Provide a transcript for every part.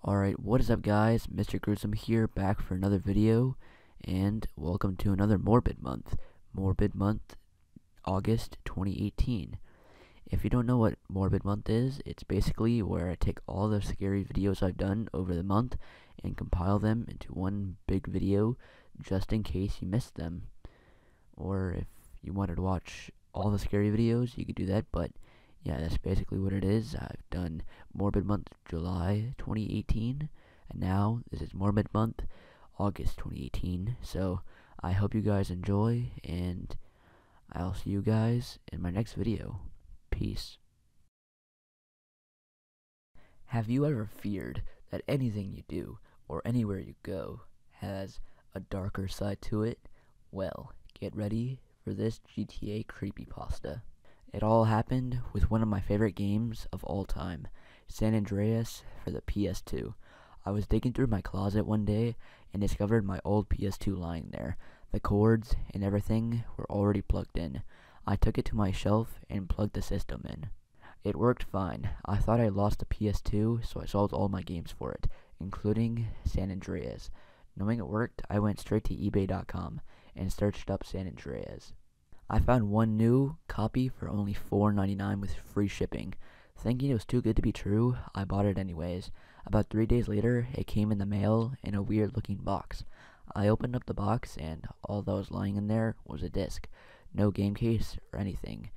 Alright, what is up guys? Mr. Gruesome here, back for another video, and welcome to another Morbid Month. Morbid Month August 2018. If you don't know what Morbid Month is, it's basically where I take all the scary videos I've done over the month and compile them into one big video, just in case you missed them. Or if you wanted to watch all the scary videos, you could do that, but yeah, that's basically what it is. I've done Morbid Month July 2018, and now this is Morbid Month August 2018. So I hope you guys enjoy, and I'll see you guys in my next video. Peace. Have you ever feared that anything you do or anywhere you go has a darker side to it? Well, get ready for this GTA creepypasta. It all happened with one of my favorite games of all time, San Andreas for the PS2. I was digging through my closet one day and discovered my old PS2 lying there. The cords and everything were already plugged in. I took it to my shelf and plugged the system in. It worked fine. I thought I lost the PS2, so I sold all my games for it, including San Andreas. Knowing it worked, I went straight to eBay.com and searched up San Andreas. I found one new copy for only $4.99 with free shipping. Thinking it was too good to be true, I bought it anyways. About 3 days later, it came in the mail in a weird looking box. I opened up the box and all that was lying in there was a disc. No game case or anything.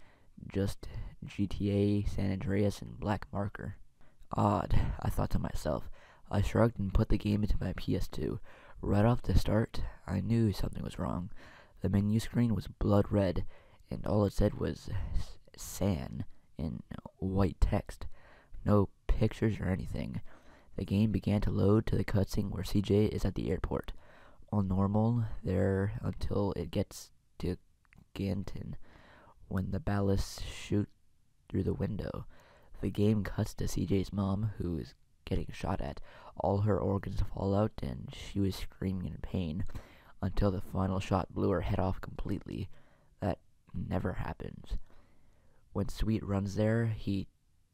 Just GTA San Andreas in black marker. Odd, I thought to myself. I shrugged and put the game into my PS2. Right off the start, I knew something was wrong. The menu screen was blood red, and all it said was San in white text. No pictures or anything. The game began to load to the cutscene where CJ is at the airport. All normal there until it gets to Ganton, when the ballists shoot through the window. The game cuts to CJ's mom, who is getting shot at. All her organs fall out, and she was screaming in pain until the final shot blew her head off completely. That never happens. When Sweet runs there, he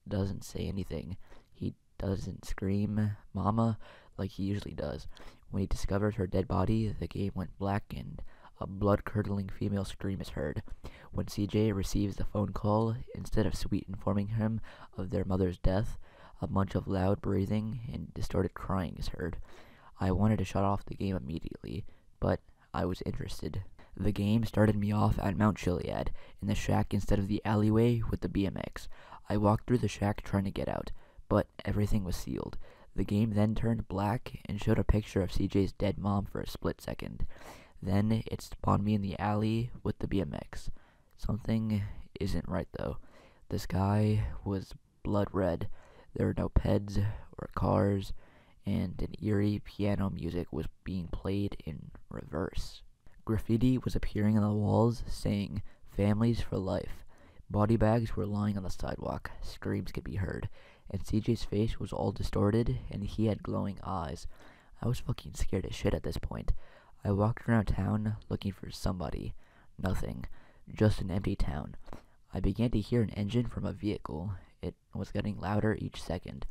doesn't say anything. He doesn't scream "Mama" like he usually does. When he discovers her dead body, the game went black and a blood-curdling female scream is heard. When CJ receives the phone call, instead of Sweet informing him of their mother's death, a bunch of loud breathing and distorted crying is heard. I wanted to shut off the game immediately, but I was interested. The game started me off at Mount Chiliad, in the shack instead of the alleyway with the BMX. I walked through the shack trying to get out, but everything was sealed. The game then turned black and showed a picture of CJ's dead mom for a split second. Then it spawned me in the alley with the BMX. Something isn't right though. The sky was blood red. There were no peds or cars, and an eerie piano music was being played in reverse. Graffiti was appearing on the walls saying, "Families for life." Body bags were lying on the sidewalk. Screams could be heard, and CJ's face was all distorted, and he had glowing eyes. I was fucking scared as shit at this point. I walked around town looking for somebody. Nothing. Just an empty town. I began to hear an engine from a vehicle. It was getting louder each second.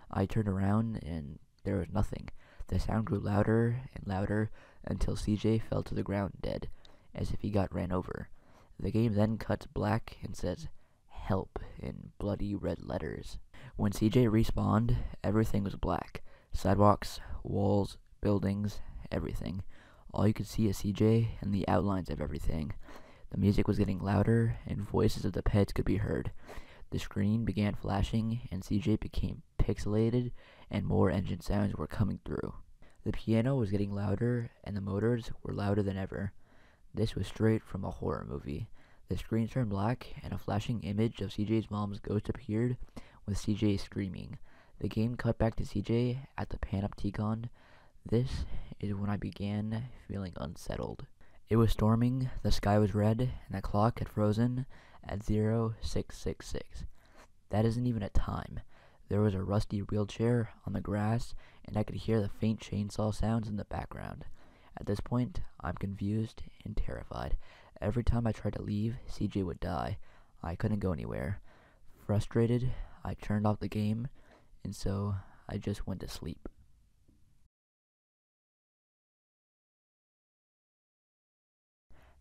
I turned around and there was nothing. The sound grew louder and louder until CJ fell to the ground dead, as if he got ran over. The game then cuts black and says, "Help" in bloody red letters. When CJ respawned, everything was black. Sidewalks, walls, buildings, everything. All you could see is CJ and the outlines of everything. The music was getting louder and voices of the pets could be heard. The screen began flashing and CJ became pixelated and more engine sounds were coming through. The piano was getting louder and the motors were louder than ever. This was straight from a horror movie. The screen turned black and a flashing image of CJ's mom's ghost appeared with CJ screaming. The game cut back to CJ at the Panopticon. This is when I began feeling unsettled. It was storming, the sky was red, and the clock had frozen at 0666. That isn't even a time. There was a rusty wheelchair on the grass, and I could hear the faint chainsaw sounds in the background. At this point, I'm confused and terrified. Every time I tried to leave, CJ would die. I couldn't go anywhere. Frustrated, I turned off the game, and so I just went to sleep.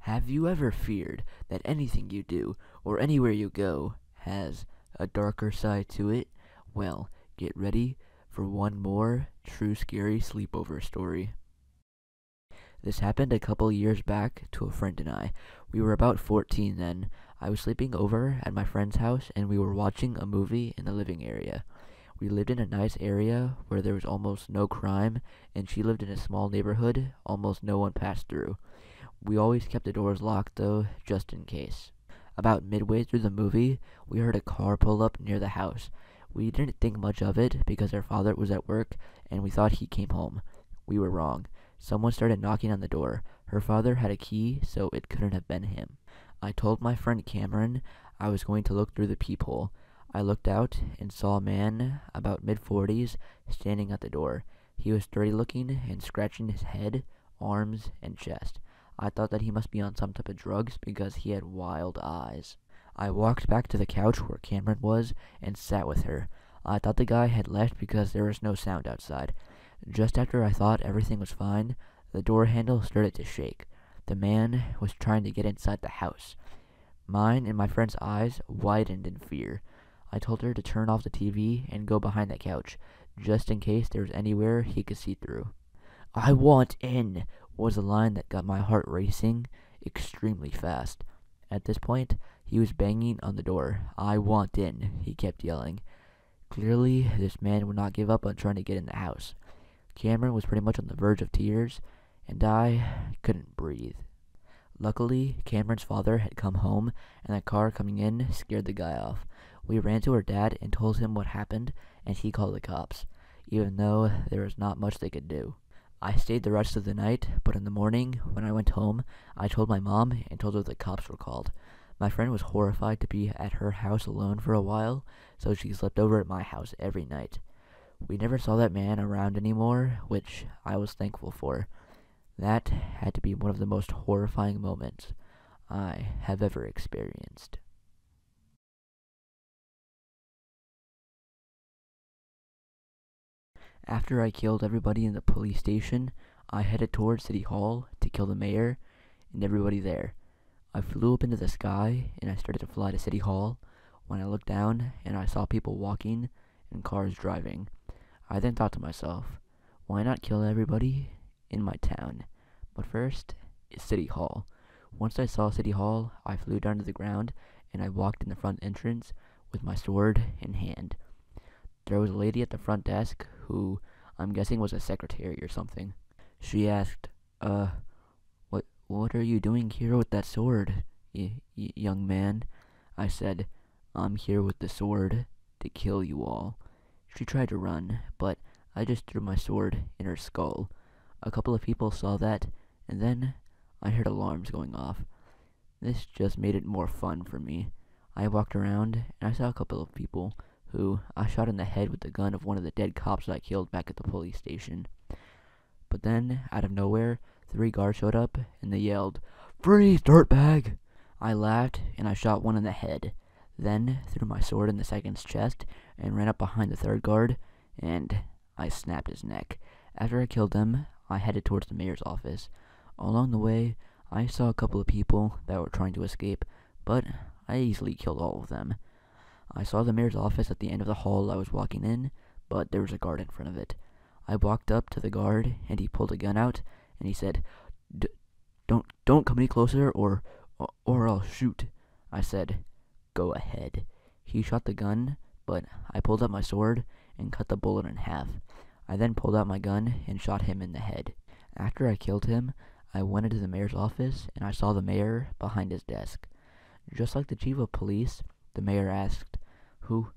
Have you ever feared that anything you do or anywhere you go has a darker side to it? Well, get ready for one more true scary sleepover story. This happened a couple years back to a friend and I. We were about 14 then. I was sleeping over at my friend's house and we were watching a movie in the living area. We lived in a nice area where there was almost no crime, and she lived in a small neighborhood almost no one passed through. We always kept the doors locked though, just in case. About midway through the movie, we heard a car pull up near the house. We didn't think much of it because our father was at work and we thought he came home. We were wrong. Someone started knocking on the door. Her father had a key, so it couldn't have been him. I told my friend Cameron I was going to look through the peephole. I looked out and saw a man about mid-40s standing at the door. He was dirty looking and scratching his head, arms, and chest. I thought that he must be on some type of drugs because he had wild eyes. I walked back to the couch where Cameron was and sat with her. I thought the guy had left because there was no sound outside. Just after I thought everything was fine, the door handle started to shake. The man was trying to get inside the house. Mine and my friend's eyes widened in fear. I told her to turn off the TV and go behind the couch, just in case there was anywhere he could see through. "I want in," was a line that got my heart racing extremely fast. At this point, he was banging on the door. "I want in," he kept yelling. Clearly, this man would not give up on trying to get in the house. Cameron was pretty much on the verge of tears, and I couldn't breathe. Luckily, Cameron's father had come home, and the car coming in scared the guy off. We ran to her dad and told him what happened, and he called the cops, even though there was not much they could do. I stayed the rest of the night, but in the morning, when I went home, I told my mom and told her the cops were called. My friend was horrified to be at her house alone for a while, so she slept over at my house every night. We never saw that man around anymore, which I was thankful for. That had to be one of the most horrifying moments I have ever experienced. After I killed everybody in the police station, I headed towards City Hall to kill the mayor and everybody there. I flew up into the sky and I started to fly to City Hall when I looked down and I saw people walking and cars driving. I then thought to myself, why not kill everybody in my town? But first, it's City Hall. Once I saw City Hall, I flew down to the ground and I walked in the front entrance with my sword in hand. There was a lady at the front desk who I'm guessing was a secretary or something. She asked, what are you doing here with that sword, young man?" I said, "I'm here with the sword to kill you all." She tried to run, but I just threw my sword in her skull. A couple of people saw that, and then I heard alarms going off. This just made it more fun for me. I walked around, and I saw a couple of people who I shot in the head with the gun of one of the dead cops I killed back at the police station. But then, out of nowhere, 3 guards showed up, and they yelled, "Freeze, dirtbag!" I laughed, and I shot one in the head, then threw my sword in the second's chest, and ran up behind the 3rd guard, and I snapped his neck. After I killed them, I headed towards the mayor's office. Along the way, I saw a couple of people that were trying to escape, but I easily killed all of them. I saw the mayor's office at the end of the hall I was walking in, but there was a guard in front of it. I walked up to the guard, and he pulled a gun out, and he said, Don't come any closer, or I'll shoot." I said, "Go ahead." He shot the gun, but I pulled out my sword and cut the bullet in half. I then pulled out my gun and shot him in the head. After I killed him, I went into the mayor's office, and I saw the mayor behind his desk. Just like the chief of police, the mayor asked, Who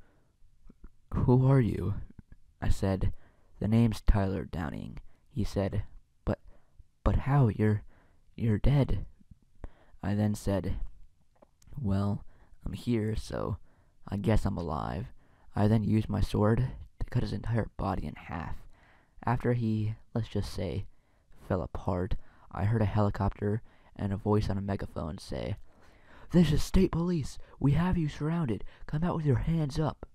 are you?" I said, "The name's Tyler Downing." He said, But how? You're dead." I then said, "Well, I'm here, so I guess I'm alive." I then used my sword to cut his entire body in half. After he, let's just say, fell apart, I heard a helicopter and a voice on a megaphone say, "This is state police. We have you surrounded. Come out with your hands up."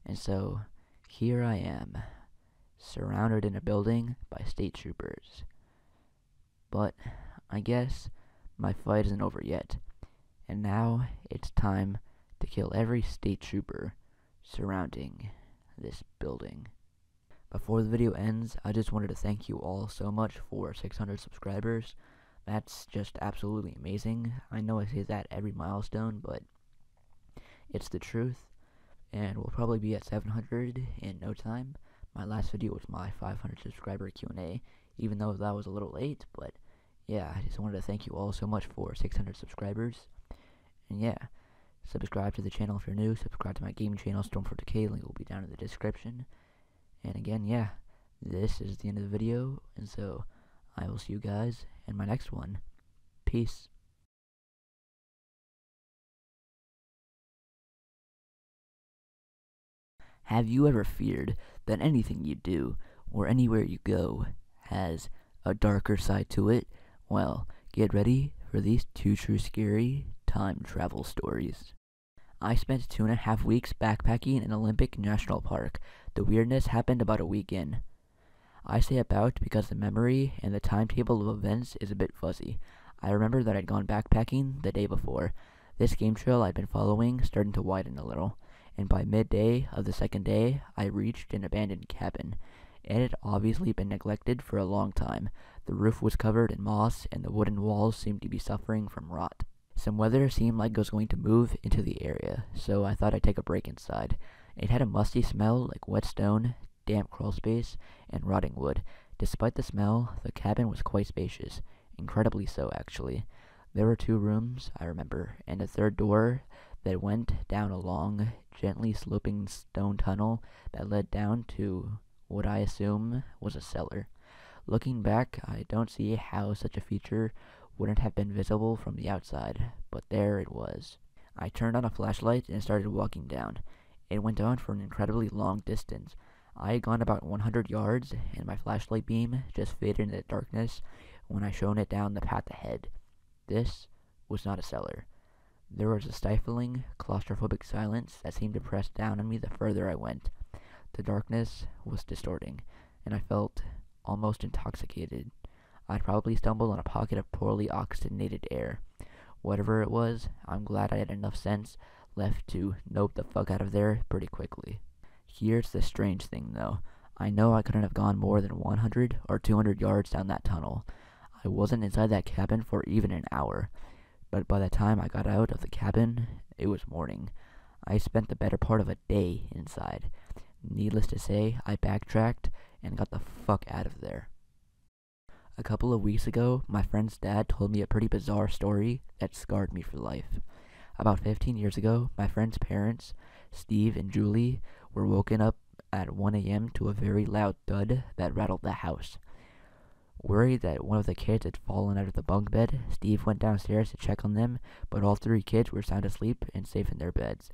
And so, here I am, surrounded in a building by state troopers. But I guess My fight isn't over yet, and now it's time to kill every state trooper surrounding this building. Before the video ends, I just wanted to thank you all so much for 600 subscribers. That's just absolutely amazing. I know I say that every milestone, but it's the truth, and we'll probably be at 700 in no time. My last video was my 500 subscriber Q&A, even though that was a little late, but yeah, I just wanted to thank you all so much for 600 subscribers. And yeah, subscribe to the channel if you're new, subscribe to my gaming channel, Storm for Decay, link will be down in the description. And again, yeah, this is the end of the video, and so I will see you guys in my next one. Peace. Have you ever feared that anything you do, or anywhere you go, has a darker side to it? Well, get ready for these two true scary time travel stories. I spent 2.5 weeks backpacking in Olympic National Park. The weirdness happened about a week in. I say about because the memory and the timetable of events is a bit fuzzy. I remember that I'd gone backpacking the day before. This game trail I'd been following started to widen a little, and by midday of the second day, I reached an abandoned cabin. It had obviously been neglected for a long time. The roof was covered in moss, and the wooden walls seemed to be suffering from rot. Some weather seemed like it was going to move into the area, so I thought I'd take a break inside. It had a musty smell like wet stone, damp crawl space, and rotting wood. Despite the smell, the cabin was quite spacious, incredibly so actually. There were 2 rooms, I remember, and a third door that went down a long, gently sloping stone tunnel that led down to what I assume was a cellar. Looking back, I don't see how such a feature wouldn't have been visible from the outside, but there it was. I turned on a flashlight and started walking down. It went on for an incredibly long distance. I had gone about 100 yards, and my flashlight beam just faded into the darkness when I shone it down the path ahead. This was not a cellar. There was a stifling, claustrophobic silence that seemed to press down on me the further I went. The darkness was distorting, and I felt almost intoxicated. I'd probably stumbled on a pocket of poorly oxygenated air. Whatever it was, I'm glad I had enough sense left to nope the fuck out of there pretty quickly. Here's the strange thing, though. I know I couldn't have gone more than 100 or 200 yards down that tunnel. I wasn't inside that cabin for even an hour, but by the time I got out of the cabin, it was morning. I spent the better part of a day inside. Needless to say, I backtracked and got the fuck out of there. A couple of weeks ago, my friend's dad told me a pretty bizarre story that scarred me for life. About 15 years ago, my friend's parents, Steve and Julie, were woken up at 1 a.m. to a very loud thud that rattled the house. Worried that one of the kids had fallen out of the bunk bed, Steve went downstairs to check on them, but all 3 kids were sound asleep and safe in their beds.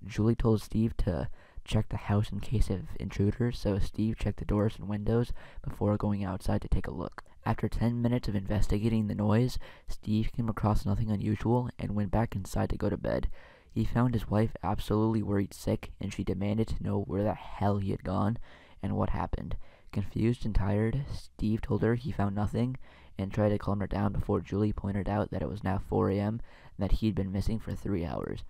Julie told Steve to check the house in case of intruders, so Steve checked the doors and windows before going outside to take a look. After 10 minutes of investigating the noise, Steve came across nothing unusual and went back inside to go to bed. He found his wife absolutely worried sick, and she demanded to know where the hell he had gone and what happened. Confused and tired, Steve told her he found nothing and tried to calm her down before Julie pointed out that it was now 4 a.m. and that he'd been missing for 3 hours.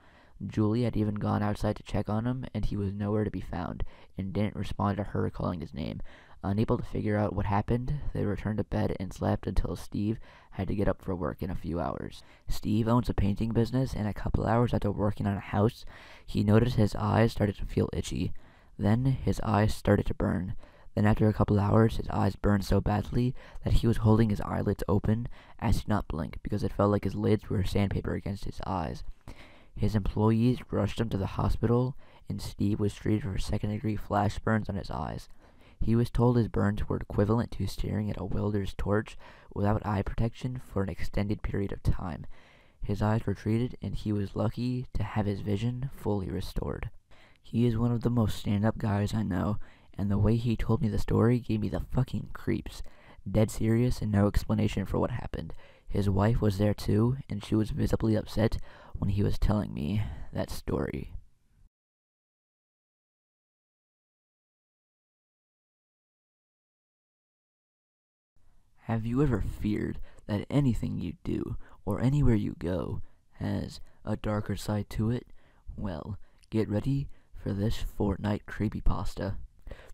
Julie had even gone outside to check on him, and he was nowhere to be found, and didn't respond to her calling his name. Unable to figure out what happened, they returned to bed and slept until Steve had to get up for work in a few hours. Steve owns a painting business, and a couple hours after working on a house, he noticed his eyes started to feel itchy. Then his eyes started to burn. Then after a couple hours, his eyes burned so badly that he was holding his eyelids open as he did not blink because it felt like his lids were sandpaper against his eyes. His employees rushed him to the hospital, and Steve was treated for second-degree flash burns on his eyes. He was told his burns were equivalent to staring at a welder's torch without eye protection for an extended period of time. His eyes were treated, and he was lucky to have his vision fully restored. He is one of the most stand-up guys I know, and the way he told me the story gave me the fucking creeps. Dead serious and no explanation for what happened. His wife was there too, and she was visibly upset when he was telling me that story. Have you ever feared that anything you do, or anywhere you go has a darker side to it, well, get ready for this Fortnite creepypasta.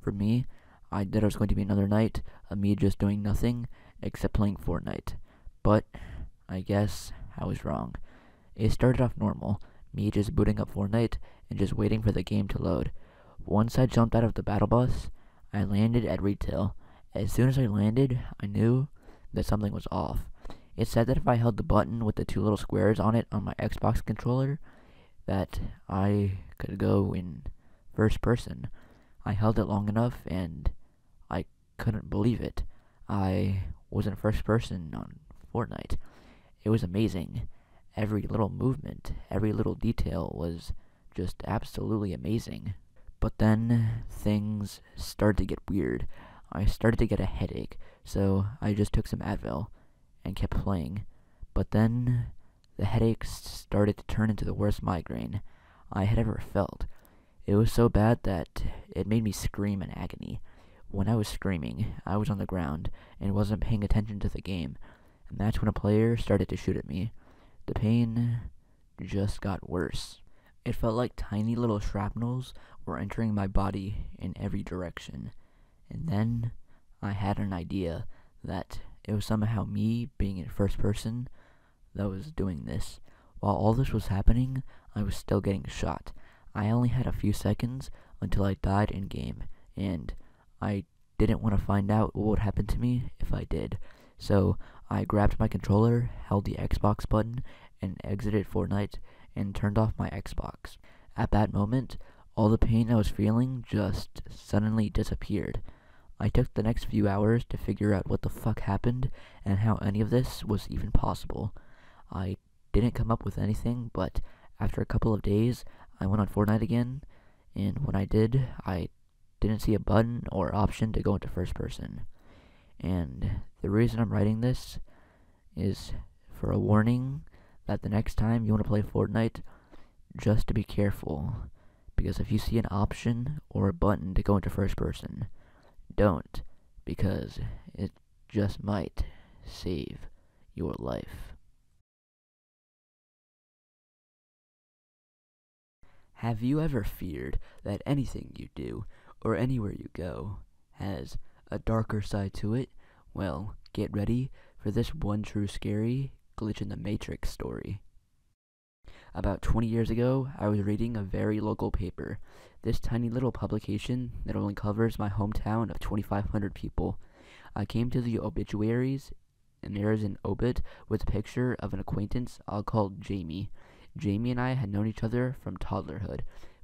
For me, I thought it was going to be another night of me just doing nothing except playing Fortnite. But I guess I was wrong. It started off normal, me just booting up Fortnite and just waiting for the game to load. Once I jumped out of the battle bus, I landed at retail. As soon as I landed, I knew that something was off. It said that if I held the button with the two little squares on it on my Xbox controller, that I could go in first person. I held it long enough and I couldn't believe it. I was in first person on Fortnite. It was amazing. Every little movement, every little detail was just absolutely amazing. But then things started to get weird. I started to get a headache, so I just took some Advil and kept playing. But then the headaches started to turn into the worst migraine I had ever felt. It was so bad that it made me scream in agony. When I was screaming, I was on the ground and wasn't paying attention to the game, and that's when a player started to shoot at me. The pain just got worse. It felt like tiny little shrapnels were entering my body in every direction. And then I had an idea that it was somehow me being in first person that was doing this. While all this was happening, I was still getting shot. I only had a few seconds until I died in game, and I didn't want to find out what would happen to me if I did. So I grabbed my controller, held the Xbox button, and exited Fortnite and turned off my Xbox. At that moment, all the pain I was feeling just suddenly disappeared. I took the next few hours to figure out what the fuck happened and how any of this was even possible. I didn't come up with anything, but after a couple of days, I went on Fortnite again, and when I did, I didn't see a button or option to go into first person. And the reason I'm writing this is for a warning that the next time you want to play Fortnite, just to be careful, because if you see an option or a button to go into first person, don't, because it just might save your life. Have you ever feared that anything you do, or anywhere you go, has a darker side to it? Well, get ready for this one true scary glitch in the Matrix story. About 20 years ago, I was reading a very local paper, this tiny little publication that only covers my hometown of 2,500 people. I came to the obituaries, and there is an obit with a picture of an acquaintance I'll call Jamie. Jamie and I had known each other from toddlerhood,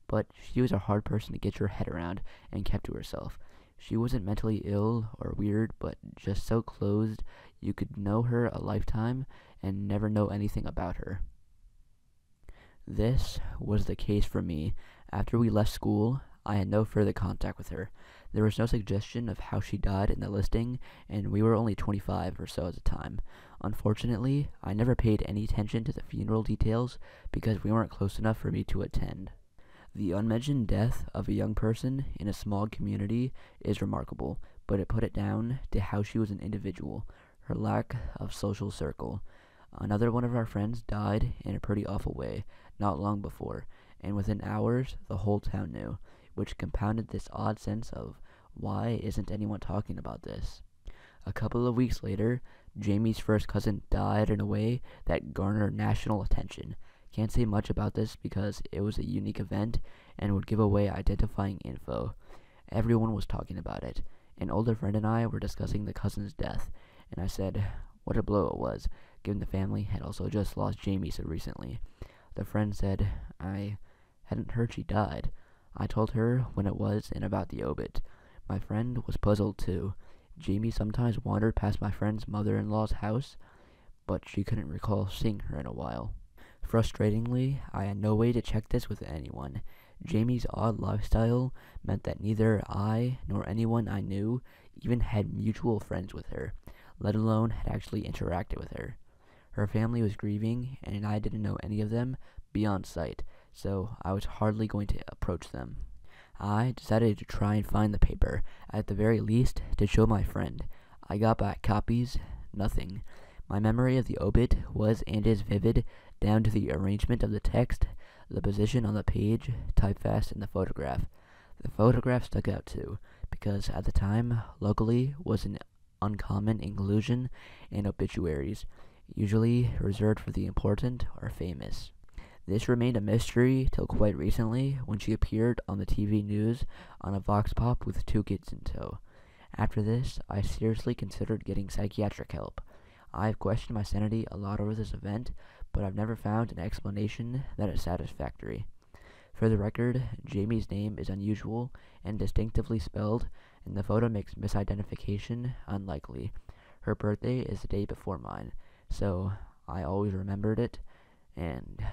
but she was a hard person to get your head around and kept to herself. She wasn't mentally ill or weird, but just so closed you could know her a lifetime and never know anything about her. This was the case for me. After we left school, I had no further contact with her. There was no suggestion of how she died in the listing, and we were only 25 or so at the time. Unfortunately, I never paid any attention to the funeral details because we weren't close enough for me to attend. The unmentioned death of a young person in a small community is remarkable, but it put it down to how she was an individual, her lack of social circle. Another one of our friends died in a pretty awful way not long before, and within hours the whole town knew, which compounded this odd sense of why isn't anyone talking about this? A couple of weeks later, Jamie's first cousin died in a way that garnered national attention. Can't say much about this because it was a unique event and would give away identifying info. Everyone was talking about it. An older friend and I were discussing the cousin's death, and I said what a blow it was, given the family had also just lost Jamie so recently. The friend said I hadn't heard she died. I told her when it was and about the obit. My friend was puzzled too. Jamie sometimes wandered past my friend's mother-in-law's house, but she couldn't recall seeing her in a while. Frustratingly, I had no way to check this with anyone. Jamie's odd lifestyle meant that neither I nor anyone I knew even had mutual friends with her, let alone had actually interacted with her. Her family was grieving, and I didn't know any of them beyond sight, so I was hardly going to approach them. I decided to try and find the paper, at the very least, to show my friend. I got back copies, nothing. My memory of the obit was and is vivid, down to the arrangement of the text, the position on the page, typefast, and the photograph. The photograph stuck out too, because at the time, locally was an uncommon inclusion in obituaries, usually reserved for the important or famous. This remained a mystery till quite recently, when she appeared on the TV news on a vox pop with 2 kids in tow. After this, I seriously considered getting psychiatric help. I've questioned my sanity a lot over this event, but I've never found an explanation that is satisfactory. For the record, Jamie's name is unusual and distinctively spelled, and the photo makes misidentification unlikely. Her birthday is the day before mine, so I always remembered it, and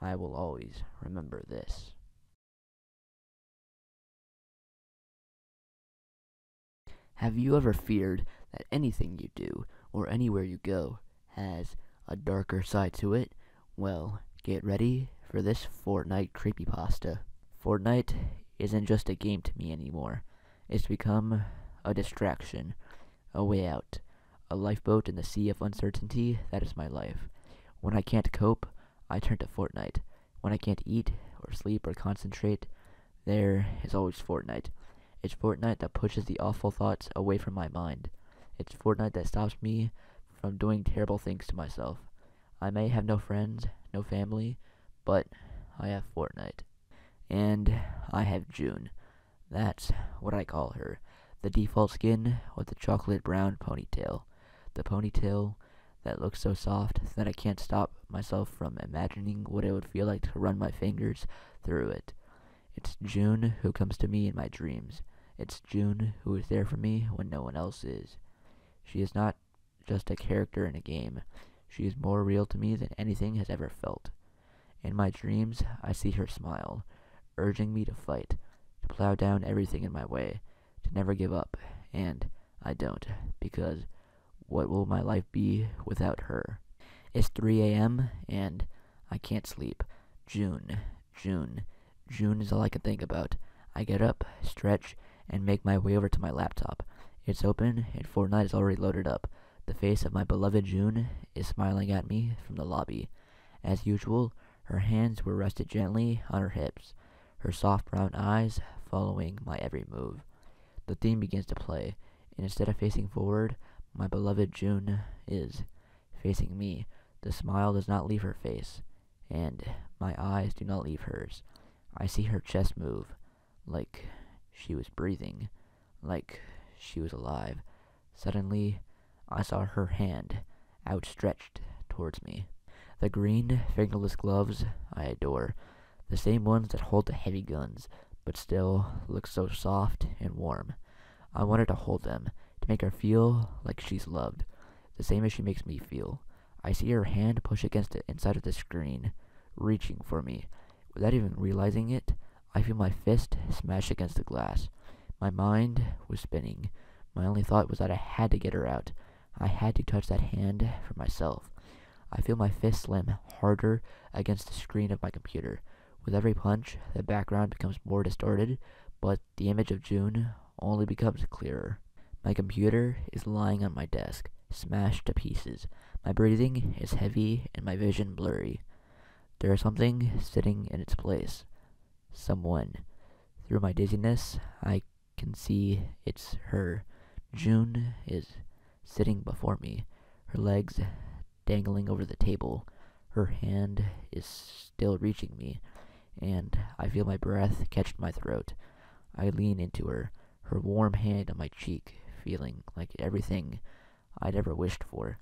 I will always remember this. Have you ever feared that anything you do, or anywhere you go, has a darker side to it? Well, get ready for this Fortnite creepypasta. Fortnite isn't just a game to me anymore. It's become a distraction, a way out, a lifeboat in the sea of uncertainty that is my life. When I can't cope, I turn to Fortnite. When I can't eat, or sleep, or concentrate, there is always Fortnite. It's Fortnite that pushes the awful thoughts away from my mind. It's Fortnite that stops me from doing terrible things to myself. I may have no friends, no family, but I have Fortnite. And I have June. That's what I call her. The default skin with the chocolate brown ponytail. The ponytail that looks so soft that I can't stop myself from imagining what it would feel like to run my fingers through it. It's June who comes to me in my dreams. It's June who is there for me when no one else is. She is not just a character in a game. She is more real to me than anything has ever felt. In my dreams, I see her smile, urging me to fight, to plow down everything in my way, to never give up, and I don't, because what will my life be without her? It's 3 a.m., and I can't sleep. June, June, June is all I can think about. I get up, stretch, and make my way over to my laptop. It's open, and Fortnite is already loaded up. The face of my beloved June is smiling at me from the lobby. As usual, her hands were rested gently on her hips, her soft brown eyes following my every move. The theme begins to play, and instead of facing forward, my beloved June is facing me. The smile does not leave her face, and my eyes do not leave hers. I see her chest move, like she was breathing, like she was alive. Suddenly, I saw her hand outstretched towards me. The green, fingerless gloves I adore, the same ones that hold the heavy guns, but still look so soft and warm. I wanted to hold them, to make her feel like she's loved, the same as she makes me feel. I see her hand push against the inside of the screen, reaching for me. Without even realizing it, I feel my fist smash against the glass. My mind was spinning. My only thought was that I had to get her out. I had to touch that hand for myself. I feel my fist slam harder against the screen of my computer. With every punch, the background becomes more distorted, but the image of June only becomes clearer. My computer is lying on my desk, smashed to pieces. My breathing is heavy and my vision blurry. There is something sitting in its place. Someone. Through my dizziness, I can see it's her. June is sitting before me, her legs dangling over the table. Her hand is still reaching me, and I feel my breath catch my throat. I lean into her, her warm hand on my cheek, feeling like everything I'd ever wished for.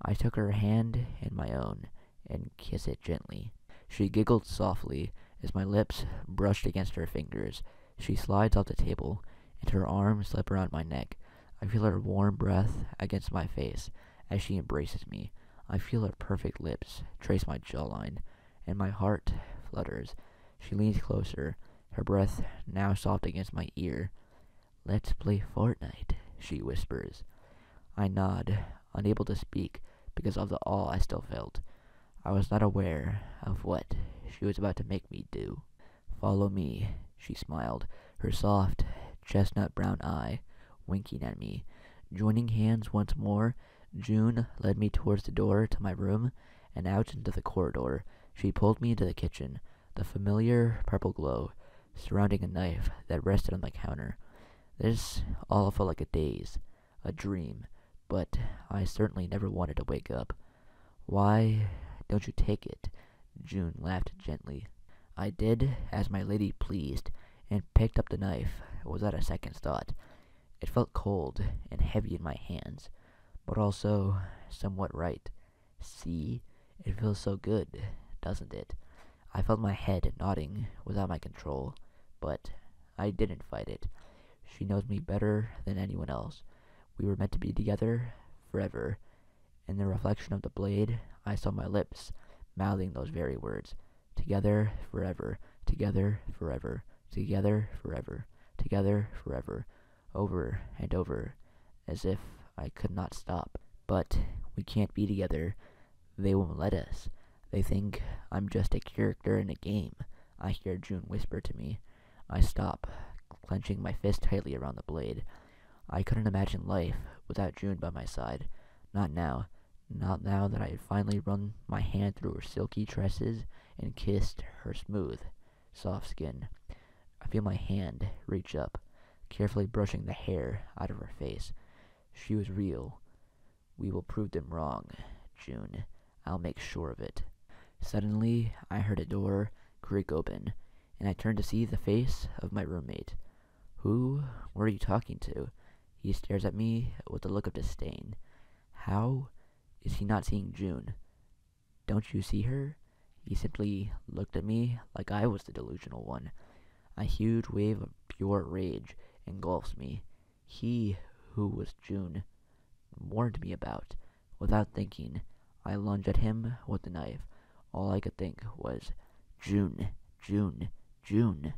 I took her hand in my own and kissed it gently. She giggled softly as my lips brushed against her fingers. She slides off the table, and her arms slip around my neck. I feel her warm breath against my face as she embraces me. I feel her perfect lips trace my jawline, and my heart flutters. She leans closer, her breath now soft against my ear. "Let's play Fortnite," she whispers. I nod, unable to speak because of the awe I still felt. I was not aware of what she was about to make me do. "Follow me," she smiled, her soft, chestnut brown eye winking at me. Joining hands once more, June led me towards the door to my room and out into the corridor. She pulled me into the kitchen, the familiar purple glow surrounding a knife that rested on the counter. This all felt like a daze, a dream, but I certainly never wanted to wake up. Why don't you take it? June laughed gently. I did as my lady pleased, and picked up the knife without a second's thought. It felt cold and heavy in my hands, but also somewhat right. See, it feels so good, doesn't it? I felt my head nodding without my control, but I didn't fight it. She knows me better than anyone else. We were meant to be together forever. In the reflection of the blade, I saw my lips mouthing those very words. Together forever, together forever, together forever, together forever, over and over, as if I could not stop. But we can't be together. They won't let us. They think I'm just a character in a game, I hear June whisper to me. I stop, clenching my fist tightly around the blade. I couldn't imagine life without June by my side. Not now. Not now that I had finally run my hand through her silky tresses and kissed her smooth, soft skin. I feel my hand reach up, carefully brushing the hair out of her face. She was real. We will prove them wrong, June. I'll make sure of it. Suddenly, I heard a door creak open, and I turned to see the face of my roommate. Who were you talking to? He stares at me with a look of disdain. How is he not seeing June? Don't you see her? He simply looked at me like I was the delusional one. A huge wave of pure rage engulfs me. He who was June warned me about. Without thinking, I lunged at him with the knife. All I could think was, June, June, June.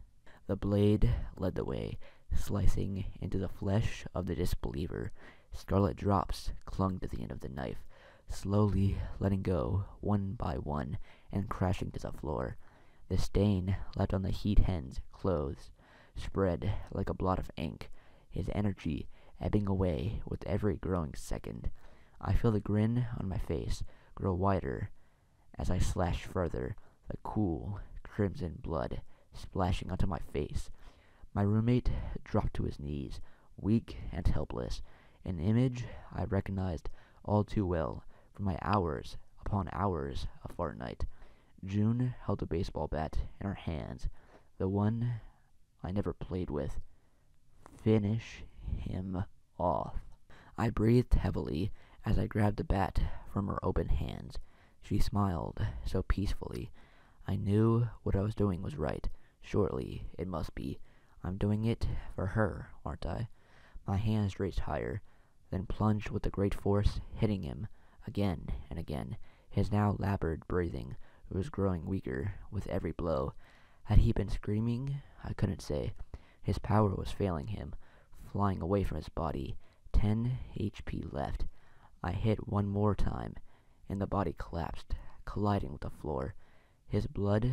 The blade led the way, slicing into the flesh of the disbeliever. Scarlet drops clung to the end of the knife, slowly letting go one by one and crashing to the floor. The stain left on the heat hen's clothes spread like a blot of ink, his energy ebbing away with every growing second. I feel the grin on my face grow wider as I slash further, the cool, crimson blood splashing onto my face. My roommate dropped to his knees, weak and helpless, an image I recognized all too well from my hours upon hours of Fortnite. June held a baseball bat in her hands, the one I never played with. Finish him off. I breathed heavily as I grabbed the bat from her open hands. She smiled so peacefully. I knew what I was doing was right. Surely it must be. I'm doing it for her, aren't I? My hands raced higher, then plunged with a great force, hitting him again and again. His now labored breathing was growing weaker with every blow. Had he been screaming? I couldn't say. His power was failing him, flying away from his body. 10 HP left. I hit one more time, and the body collapsed, colliding with the floor. His blood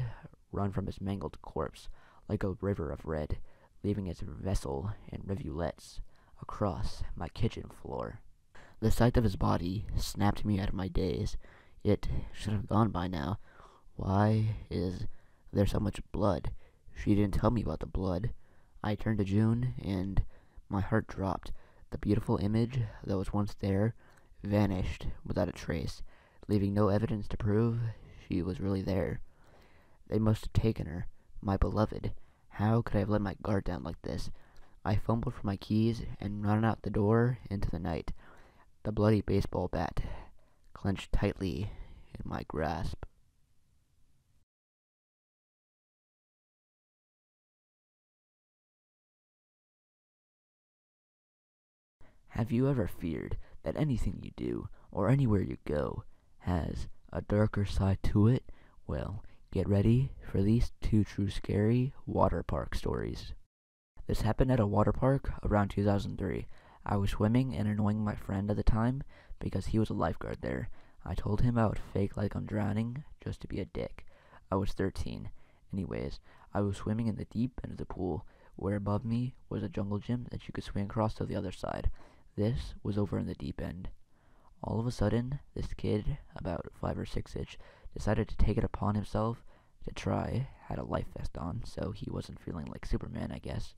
run from his mangled corpse like a river of red, leaving its vessel and rivulets across my kitchen floor. The sight of his body snapped me out of my daze. It should have gone by now. Why is there so much blood? She didn't tell me about the blood. I turned to June, and my heart dropped. The beautiful image that was once there vanished without a trace, leaving no evidence to prove she was really there. They must have taken her, my beloved. How could I have let my guard down like this? I fumbled for my keys and ran out the door into the night, the bloody baseball bat clenched tightly in my grasp. Have you ever feared that anything you do, or anywhere you go, has a darker side to it? Well, get ready for these two true scary water park stories. This happened at a water park around 2003. I was swimming and annoying my friend at the time because he was a lifeguard there. I told him I would fake like I'm drowning just to be a dick. I was 13. Anyways, I was swimming in the deep end of the pool, where above me was a jungle gym that you could swing across to the other side. This was over in the deep end. All of a sudden, this kid, about 5 or 6-ish, decided to take it upon himself to try. Had a life vest on, so he wasn't feeling like Superman, I guess.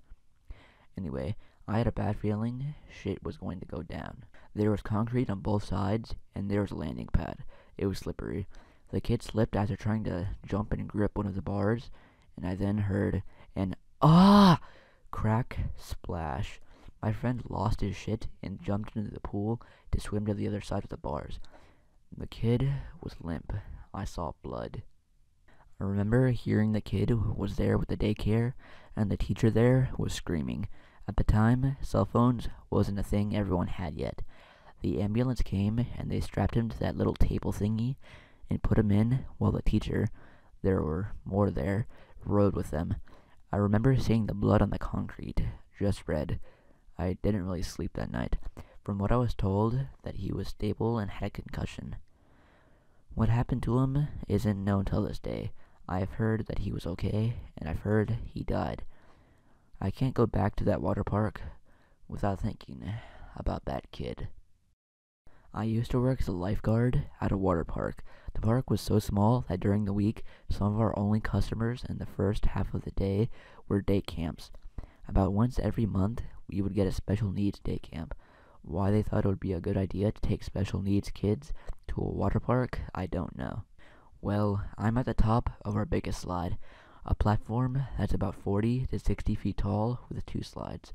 Anyway, I had a bad feeling shit was going to go down. There was concrete on both sides, and there was a landing pad. It was slippery. The kid slipped after trying to jump and grip one of the bars, and I then heard an crack splash. My friend lost his shit and jumped into the pool to swim to the other side of the bars. The kid was limp. I saw blood. I remember hearing the kid was there with the daycare, and the teacher there was screaming. At the time, cell phones wasn't a thing everyone had yet. The ambulance came, and they strapped him to that little table thingy and put him in while the teacher, there were more there, rode with them. I remember seeing the blood on the concrete, just red. I didn't really sleep that night. From what I was told, that he was stable and had a concussion. What happened to him isn't known till this day. I've heard that he was okay, and I've heard he died. I can't go back to that water park without thinking about that kid. I used to work as a lifeguard at a water park. The park was so small that during the week, some of our only customers in the first half of the day were day camps. About once every month, we would get a special needs day camp. Why they thought it would be a good idea to take special needs kids to a water park, I don't know. Well, I'm at the top of our biggest slide, a platform that's about 40 to 60 feet tall with 2 slides,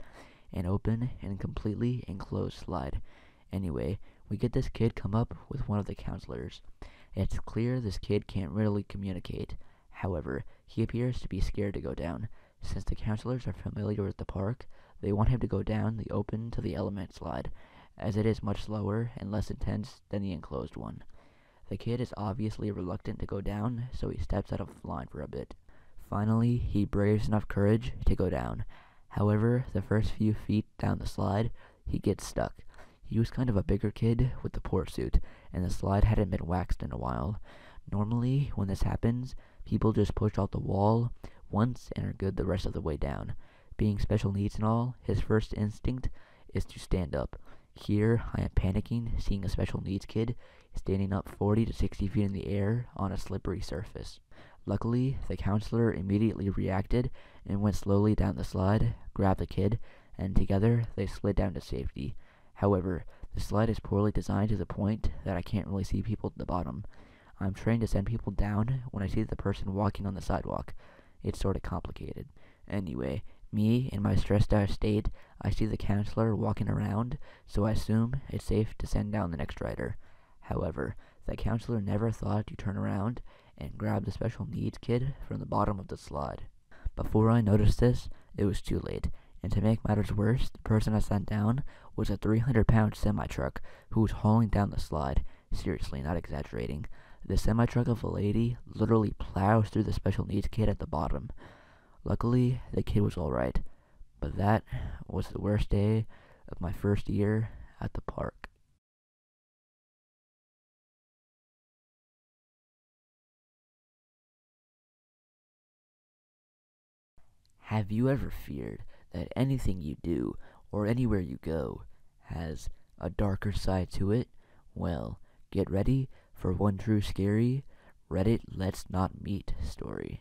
an open and completely enclosed slide. Anyway, we get this kid come up with one of the counselors. It's clear this kid can't really communicate. However, he appears to be scared to go down. Since the counselors are familiar with the park, they want him to go down the open to the element slide, as it is much slower and less intense than the enclosed one. The kid is obviously reluctant to go down, so he steps out of line for a bit. Finally, he braves enough courage to go down. However, the first few feet down the slide, he gets stuck. He was kind of a bigger kid with the port suit, and the slide hadn't been waxed in a while. Normally, when this happens, people just push out the wall once and are good the rest of the way down. Being special needs and all, his first instinct is to stand up. Here, I am panicking, seeing a special needs kid standing up 40 to 60 feet in the air on a slippery surface. Luckily, the counselor immediately reacted and went slowly down the slide, grabbed the kid, and together they slid down to safety. However, the slide is poorly designed to the point that I can't really see people at the bottom. I'm trained to send people down when I see the person walking on the sidewalk. It's sort of complicated. Anyway, me, in my stressed out state, I see the counselor walking around, so I assume it's safe to send down the next rider. However, the counselor never thought to turn around and grab the special needs kid from the bottom of the slide. Before I noticed this, it was too late, and to make matters worse, the person I sent down was a 300-pound semi-truck who was hauling down the slide. Seriously, not exaggerating. The semi-truck of a lady literally plows through the special needs kid at the bottom. Luckily, the kid was alright, but that was the worst day of my first year at the park. Have you ever feared that anything you do or anywhere you go has a darker side to it? Well, get ready for one true scary Reddit Let's Not Meet story.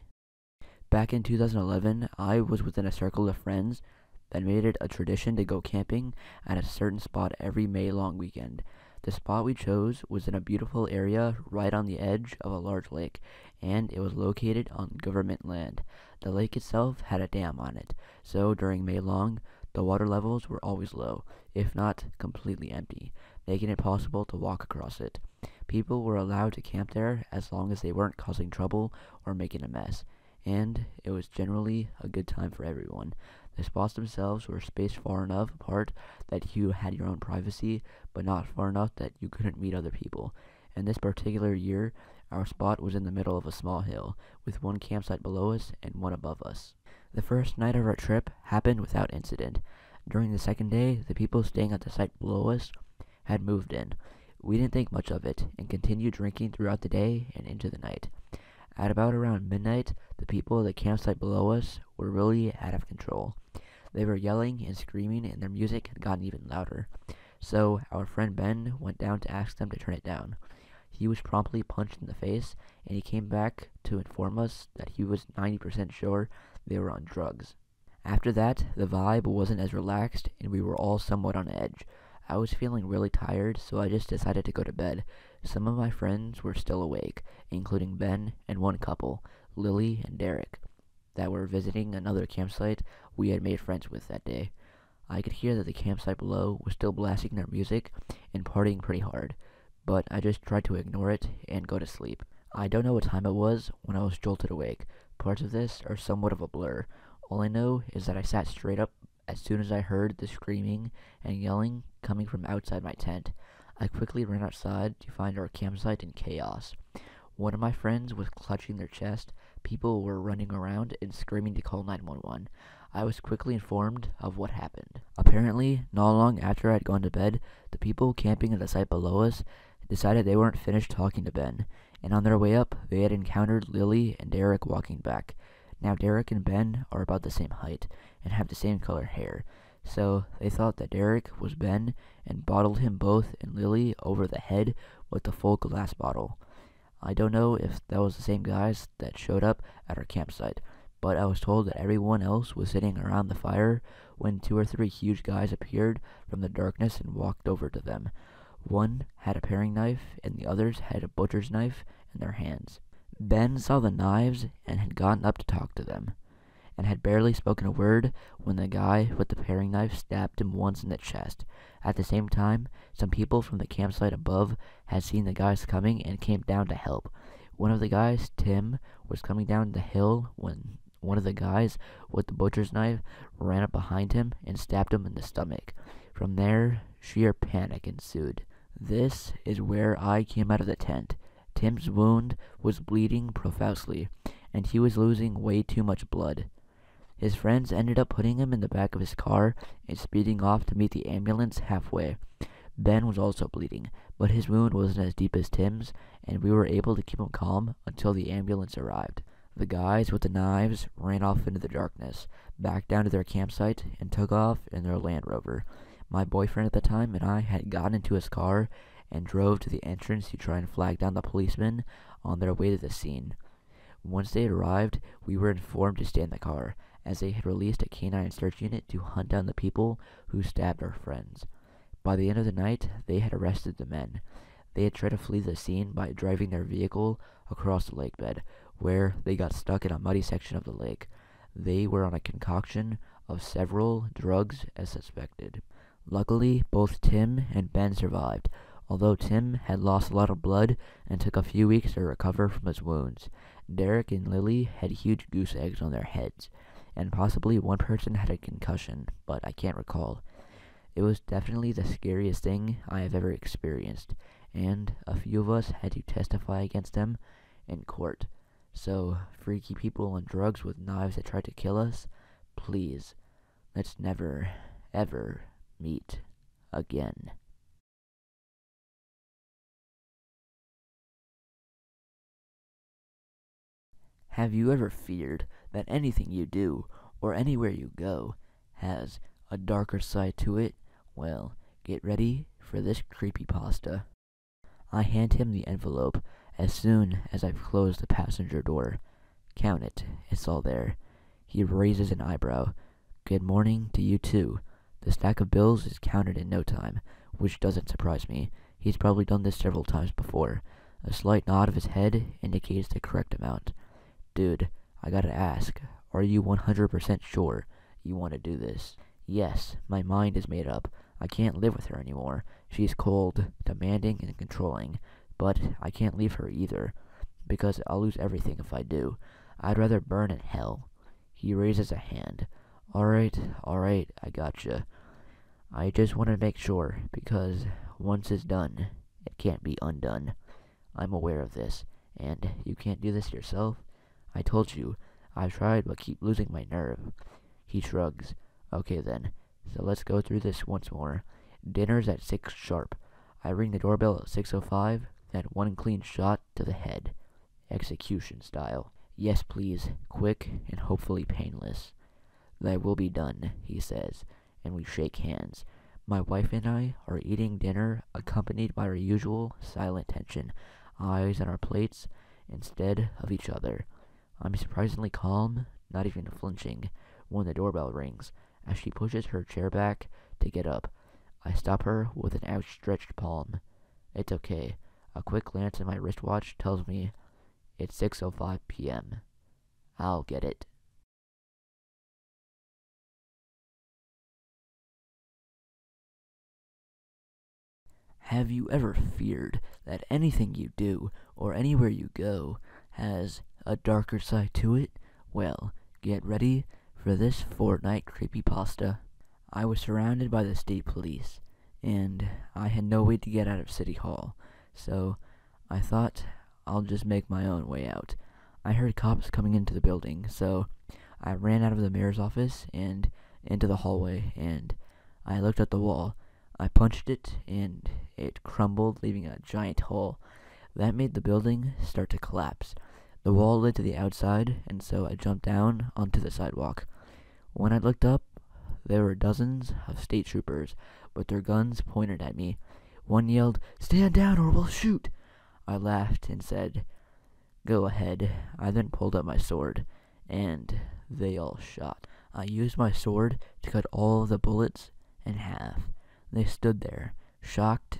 Back in 2011, I was within a circle of friends that made it a tradition to go camping at a certain spot every May long weekend. The spot we chose was in a beautiful area right on the edge of a large lake, and it was located on government land. The lake itself had a dam on it, so during May long, the water levels were always low, if not completely empty, making it possible to walk across it. People were allowed to camp there as long as they weren't causing trouble or making a mess, and it was generally a good time for everyone. The spots themselves were spaced far enough apart that you had your own privacy, but not far enough that you couldn't meet other people. And this particular year, our spot was in the middle of a small hill, with one campsite below us and one above us. The first night of our trip happened without incident. During the second day, the people staying at the site below us had moved in. We didn't think much of it, and continued drinking throughout the day and into the night. At about around midnight, the people at the campsite below us were really out of control. They were yelling and screaming, and their music had gotten even louder. So our friend Ben went down to ask them to turn it down. He was promptly punched in the face, and he came back to inform us that he was 90% sure they were on drugs. After that, the vibe wasn't as relaxed, and we were all somewhat on edge. I was feeling really tired, so I just decided to go to bed. Some of my friends were still awake, including Ben and one couple, Lily and Derek, that were visiting another campsite we had made friends with that day. I could hear that the campsite below was still blasting their music and partying pretty hard, but I just tried to ignore it and go to sleep. I don't know what time it was when I was jolted awake. Parts of this are somewhat of a blur. All I know is that I sat straight up as soon as I heard the screaming and yelling coming from outside my tent. I quickly ran outside to find our campsite in chaos. One of my friends was clutching their chest. People were running around and screaming to call 911. I was quickly informed of what happened. Apparently, not long after I had gone to bed, the people camping at the site below us decided they weren't finished talking to Ben, and on their way up, they had encountered Lily and Derek walking back. Now, Derek and Ben are about the same height and have the same color hair, so they thought that Derek was Ben and bottled him both and Lily over the head with a full glass bottle. I don't know if that was the same guys that showed up at our campsite, but I was told that everyone else was sitting around the fire when 2 or 3 huge guys appeared from the darkness and walked over to them. One had a paring knife, and the others had a butcher's knife in their hands. Ben saw the knives and had gotten up to talk to them, and had barely spoken a word when the guy with the paring knife stabbed him once in the chest. At the same time, some people from the campsite above had seen the guys coming and came down to help. One of the guys, Tim, was coming down the hill when one of the guys with the butcher's knife ran up behind him and stabbed him in the stomach. From there, sheer panic ensued. This is where I came out of the tent. Tim's wound was bleeding profusely, and he was losing way too much blood. His friends ended up putting him in the back of his car and speeding off to meet the ambulance halfway. Ben was also bleeding, but his wound wasn't as deep as Tim's, and we were able to keep him calm until the ambulance arrived. The guys with the knives ran off into the darkness, back down to their campsite, and took off in their Land Rover. My boyfriend at the time and I had gotten into his car and drove to the entrance to try and flag down the policemen on their way to the scene. Once they arrived, we were informed to stay in the car, as they had released a canine search unit to hunt down the people who stabbed our friends. By the end of the night, they had arrested the men. They had tried to flee the scene by driving their vehicle across the lake bed, where they got stuck in a muddy section of the lake. They were on a concoction of several drugs as suspected. Luckily, both Tim and Ben survived, although Tim had lost a lot of blood and took a few weeks to recover from his wounds. Derek and Lily had huge goose eggs on their heads, and possibly one person had a concussion, but I can't recall. It was definitely the scariest thing I have ever experienced, and a few of us had to testify against them in court. So, freaky people on drugs with knives that tried to kill us, please, let's never, ever meet again. Have you ever feared that anything you do, or anywhere you go, has a darker side to it? Well, get ready for this creepypasta. I hand him the envelope as soon as I've closed the passenger door. Count it, it's all there. He raises an eyebrow. Good morning to you too. The stack of bills is counted in no time, which doesn't surprise me. He's probably done this several times before. A slight nod of his head indicates the correct amount. Dude, I gotta ask, are you 100% sure you want to do this? Yes, my mind is made up. I can't live with her anymore. She's cold, demanding, and controlling, but I can't leave her either, because I'll lose everything if I do. I'd rather burn in hell. He raises a hand. Alright, I gotcha. I just want to make sure, because once it's done, it can't be undone. I'm aware of this, and you can't do this yourself? I told you, I've tried but keep losing my nerve. He shrugs. Okay then, so let's go through this once more. Dinner's at 6 sharp. I ring the doorbell at 6:05, then one clean shot to the head. Execution style. Yes please, quick and hopefully painless. That will be done, he says, and we shake hands. My wife and I are eating dinner accompanied by our usual silent tension, eyes on our plates instead of each other. I'm surprisingly calm, not even flinching, when the doorbell rings. As she pushes her chair back to get up, I stop her with an outstretched palm. It's okay. A quick glance at my wristwatch tells me it's 6:05 p.m. I'll get it. Have you ever feared that anything you do or anywhere you go has a darker side to it? Well, get ready for this Fortnite creepypasta. I was surrounded by the state police, and I had no way to get out of City Hall, so I thought I'll just make my own way out. I heard cops coming into the building, so I ran out of the mayor's office and into the hallway, and I looked at the wall. I punched it, and it crumbled, leaving a giant hole. That made the building start to collapse. The wall led to the outside, and so I jumped down onto the sidewalk. When I looked up, there were dozens of state troopers with their guns pointed at me. One yelled, "Stand down or we'll shoot!" I laughed and said, "Go ahead." I then pulled up my sword, and they all shot. I used my sword to cut all of the bullets in half. They stood there, shocked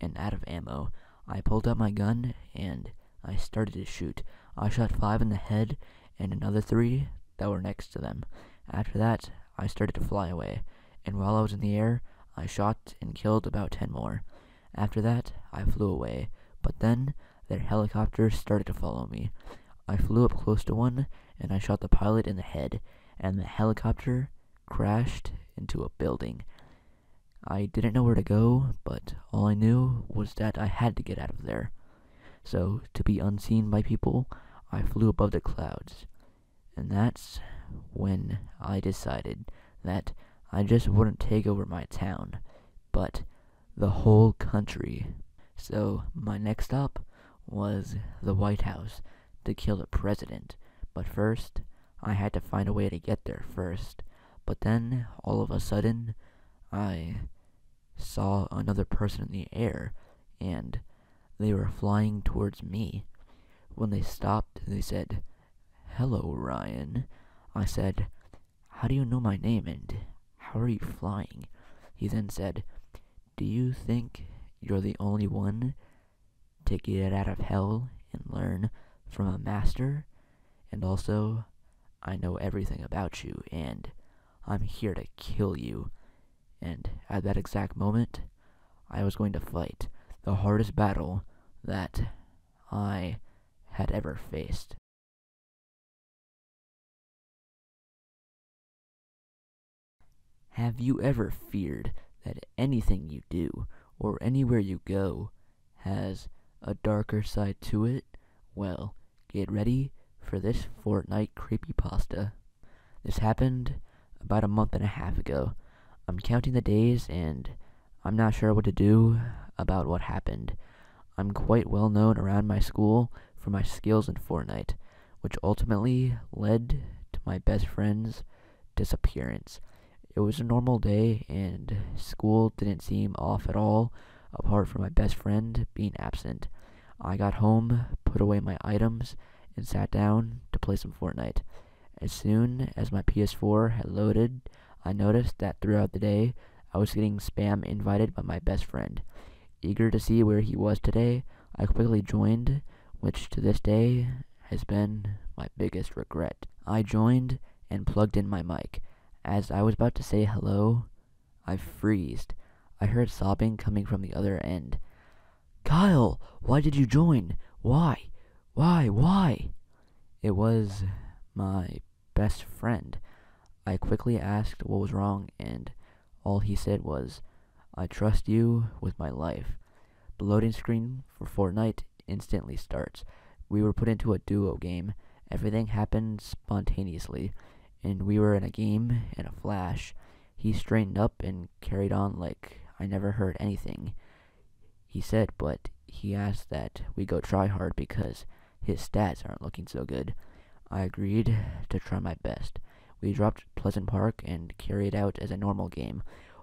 and out of ammo. I pulled out my gun, and I started to shoot. I shot 5 in the head, and another 3 that were next to them. After that, I started to fly away, and while I was in the air, I shot and killed about 10 more. After that, I flew away, but then their helicopters started to follow me. I flew up close to one, and I shot the pilot in the head, and the helicopter crashed into a building. I didn't know where to go, but all I knew was that I had to get out of there. So, to be unseen by people, I flew above the clouds. And that's when I decided that I just wouldn't take over my town, but the whole country. So, my next stop was the White House to kill the president. But first, I had to find a way to get there first. But then, all of a sudden, I saw another person in the air, and they were flying towards me. When they stopped, they said, "Hello, Ryan." I said, "How do you know my name, and how are you flying?" He then said, "Do you think you're the only one to get out of hell and learn from a master? And also, I know everything about you, and I'm here to kill you." And at that exact moment, I was going to fight the hardest battle that I had ever faced. Have you ever feared that anything you do or anywhere you go has a darker side to it? Well, get ready for this Fortnite creepypasta. This happened about a month and a half ago. I'm counting the days, and I'm not sure what to do about what happened. I'm quite well known around my school for my skills in Fortnite, which ultimately led to my best friend's disappearance. It was a normal day, and school didn't seem off at all, apart from my best friend being absent. I got home, put away my items, and sat down to play some Fortnite. As soon as my PS4 had loaded, I noticed that throughout the day, I was getting spam invited by my best friend. Eager to see where he was today, I quickly joined, which to this day has been my biggest regret. I joined and plugged in my mic. As I was about to say hello, I freezed. I heard sobbing coming from the other end. "Kyle, why did you join? Why? Why?" It was my best friend. I quickly asked what was wrong, and all he said was, "I trust you with my life." The loading screen for Fortnite instantly starts. We were put into a duo game. Everything happened spontaneously, and we were in a game in a flash. He straightened up and carried on like I never heard anything he said, but he asked that we go try hard because his stats aren't looking so good. I agreed to try my best. We dropped Pleasant Park and carried out as a normal game.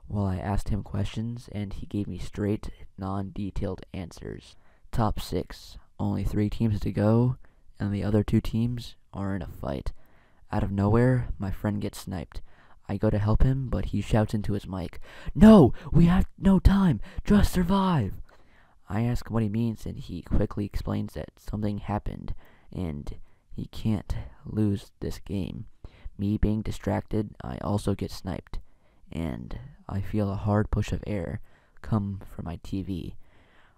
Well, I asked him questions, and he gave me straight, non-detailed answers. Top 6. Only 3 teams to go, and the other 2 teams are in a fight. Out of nowhere, my friend gets sniped. I go to help him, but he shouts into his mic, "No! We have no time! Just survive!" I ask what he means, and he quickly explains that something happened, and he can't lose this game. Me being distracted, I also get sniped, and I feel a hard push of air come from my TV.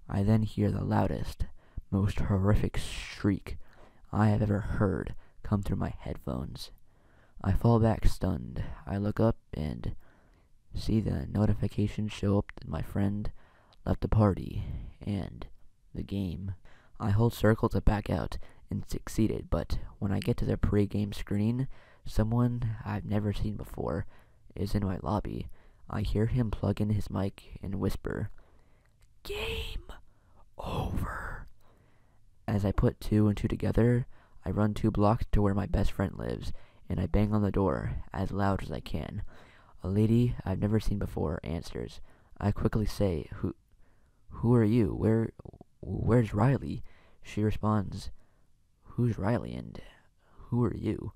I then hear the loudest, most horrific shriek I have ever heard come through my headphones. I fall back stunned. I look up and see the notification show up that my friend left the party and the game. I hold circle to back out and succeeded, but when I get to the pre-game screen, someone I've never seen before is in my lobby. I hear him plug in his mic and whisper, "Game over." As I put 2 and 2 together, I run 2 blocks to where my best friend lives, and I bang on the door as loud as I can. A lady I've never seen before answers. I quickly say, Who are you? Where's Riley?" She responds, "Who's Riley and who are you?"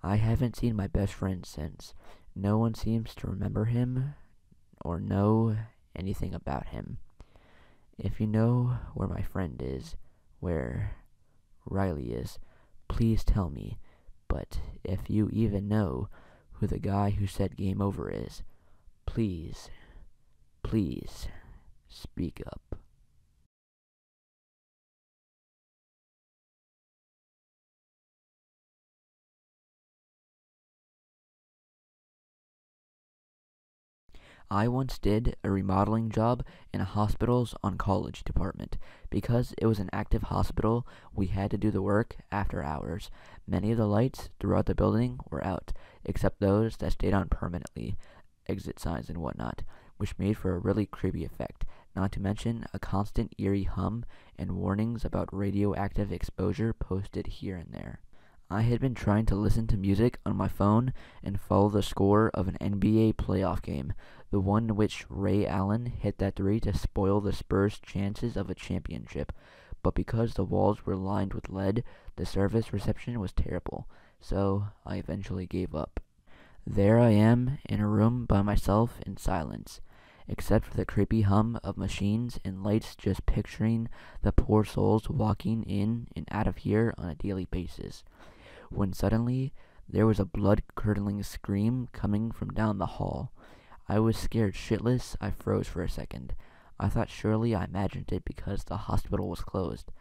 I haven't seen my best friend since. No one seems to remember him or know anything about him. If you know where my friend is, where Riley is, please tell me. But if you even know who the guy who said game over is, please, please speak up. I once did a remodeling job in a hospital's oncology department. Because it was an active hospital, we had to do the work after hours. Many of the lights throughout the building were out, except those that stayed on permanently, exit signs and whatnot, which made for a really creepy effect, not to mention a constant eerie hum and warnings about radioactive exposure posted here and there. I had been trying to listen to music on my phone and follow the score of an NBA playoff game, the one in which Ray Allen hit that 3 to spoil the Spurs' chances of a championship. But because the walls were lined with lead, the service reception was terrible, so I eventually gave up. There I am in a room by myself in silence, except for the creepy hum of machines and lights, just picturing the poor souls walking in and out of here on a daily basis. When suddenly there was a blood-curdling scream coming from down the hall. I was scared shitless. I froze for a second. I thought surely I imagined it because the hospital was closed.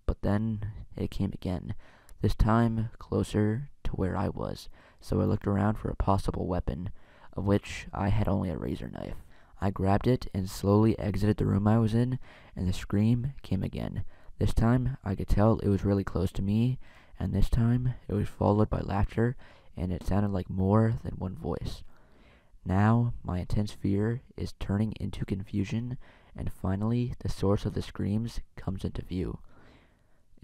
But then it came again, this time closer to where I was, so I looked around for a possible weapon, of which I had only a razor knife. I grabbed it and slowly exited the room I was in, and the scream came again. This time I could tell it was really close to me, and this time it was followed by laughter, and it sounded like more than one voice. Now my intense fear is turning into confusion, and finally the source of the screams comes into view.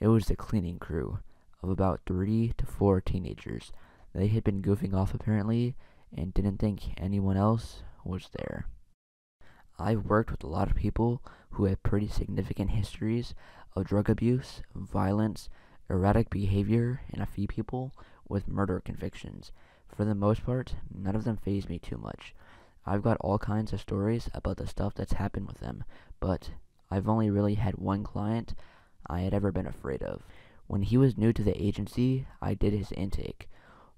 It was the cleaning crew of about 3 to 4 teenagers. They had been goofing off apparently, and didn't think anyone else was there. I've worked with a lot of people who have pretty significant histories of drug abuse, violence, erratic behavior, and a few people with murder convictions. For the most part, none of them faze me too much. I've got all kinds of stories about the stuff that's happened with them, but I've only really had one client I had ever been afraid of. When he was new to the agency, I did his intake.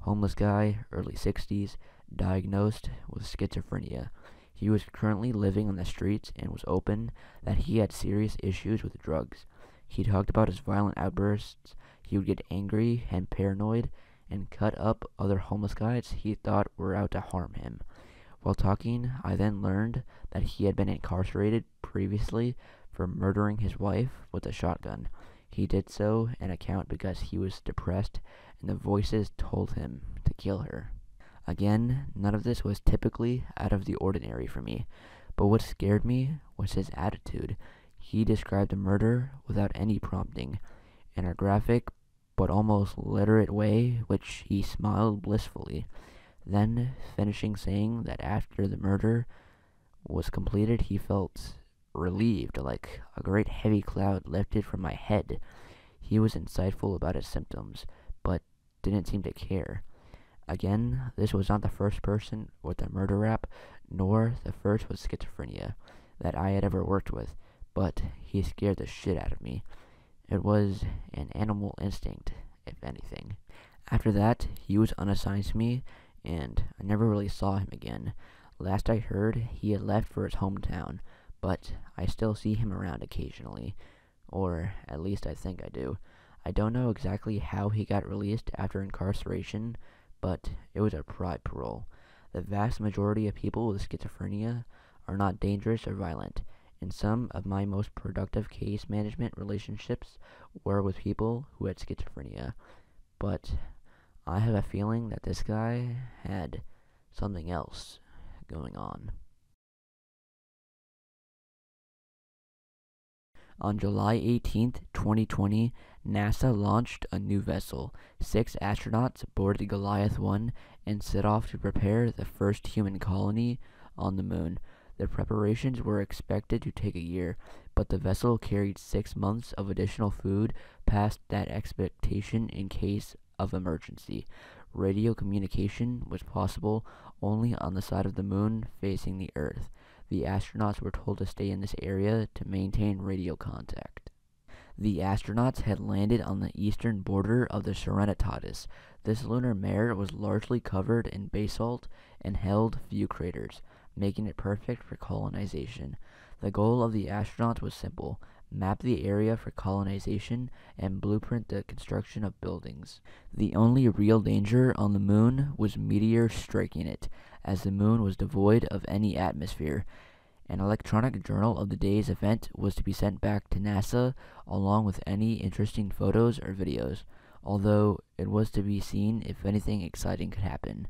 Homeless guy, early 60s, diagnosed with schizophrenia. He was currently living on the streets and was open that he had serious issues with drugs. He talked about his violent outbursts. He would get angry and paranoid and cut up other homeless guys he thought were out to harm him. While talking, I then learned that he had been incarcerated previously for murdering his wife with a shotgun. He did so an account because he was depressed and the voices told him to kill her. Again, none of this was typically out of the ordinary for me, but what scared me was his attitude. He described the murder without any prompting, in a graphic but almost literate way, which he smiled blissfully. then finishing saying that after the murder was completed, he felt relieved, like a great heavy cloud lifted from my head. He was insightful about his symptoms, but didn't seem to care. Again, this was not the first person with a murder rap, nor the first with schizophrenia that I had ever worked with, but he scared the shit out of me. It was an animal instinct, if anything. After that, he was unassigned to me, and I never really saw him again. Last I heard, he had left for his hometown, but I still see him around occasionally, or at least I think I do. I don't know exactly how he got released after incarceration, but it was a pride parole. The vast majority of people with schizophrenia are not dangerous or violent, and some of my most productive case management relationships were with people who had schizophrenia. But I have a feeling that this guy had something else going on. On July 18th, 2020, NASA launched a new vessel. 6 astronauts boarded Goliath 1 and set off to prepare the first human colony on the moon. The preparations were expected to take a year, but the vessel carried 6 months of additional food past that expectation in case of emergency. Radio communication was possible only on the side of the moon facing the Earth. The astronauts were told to stay in this area to maintain radio contact. The astronauts had landed on the eastern border of the Serenitatis. This lunar mare was largely covered in basalt and held few craters, making it perfect for colonization. The goal of the astronauts was simple: map the area for colonization and blueprint the construction of buildings. The only real danger on the moon was meteors striking it, as the moon was devoid of any atmosphere. An electronic journal of the day's event was to be sent back to NASA along with any interesting photos or videos, although it was to be seen if anything exciting could happen.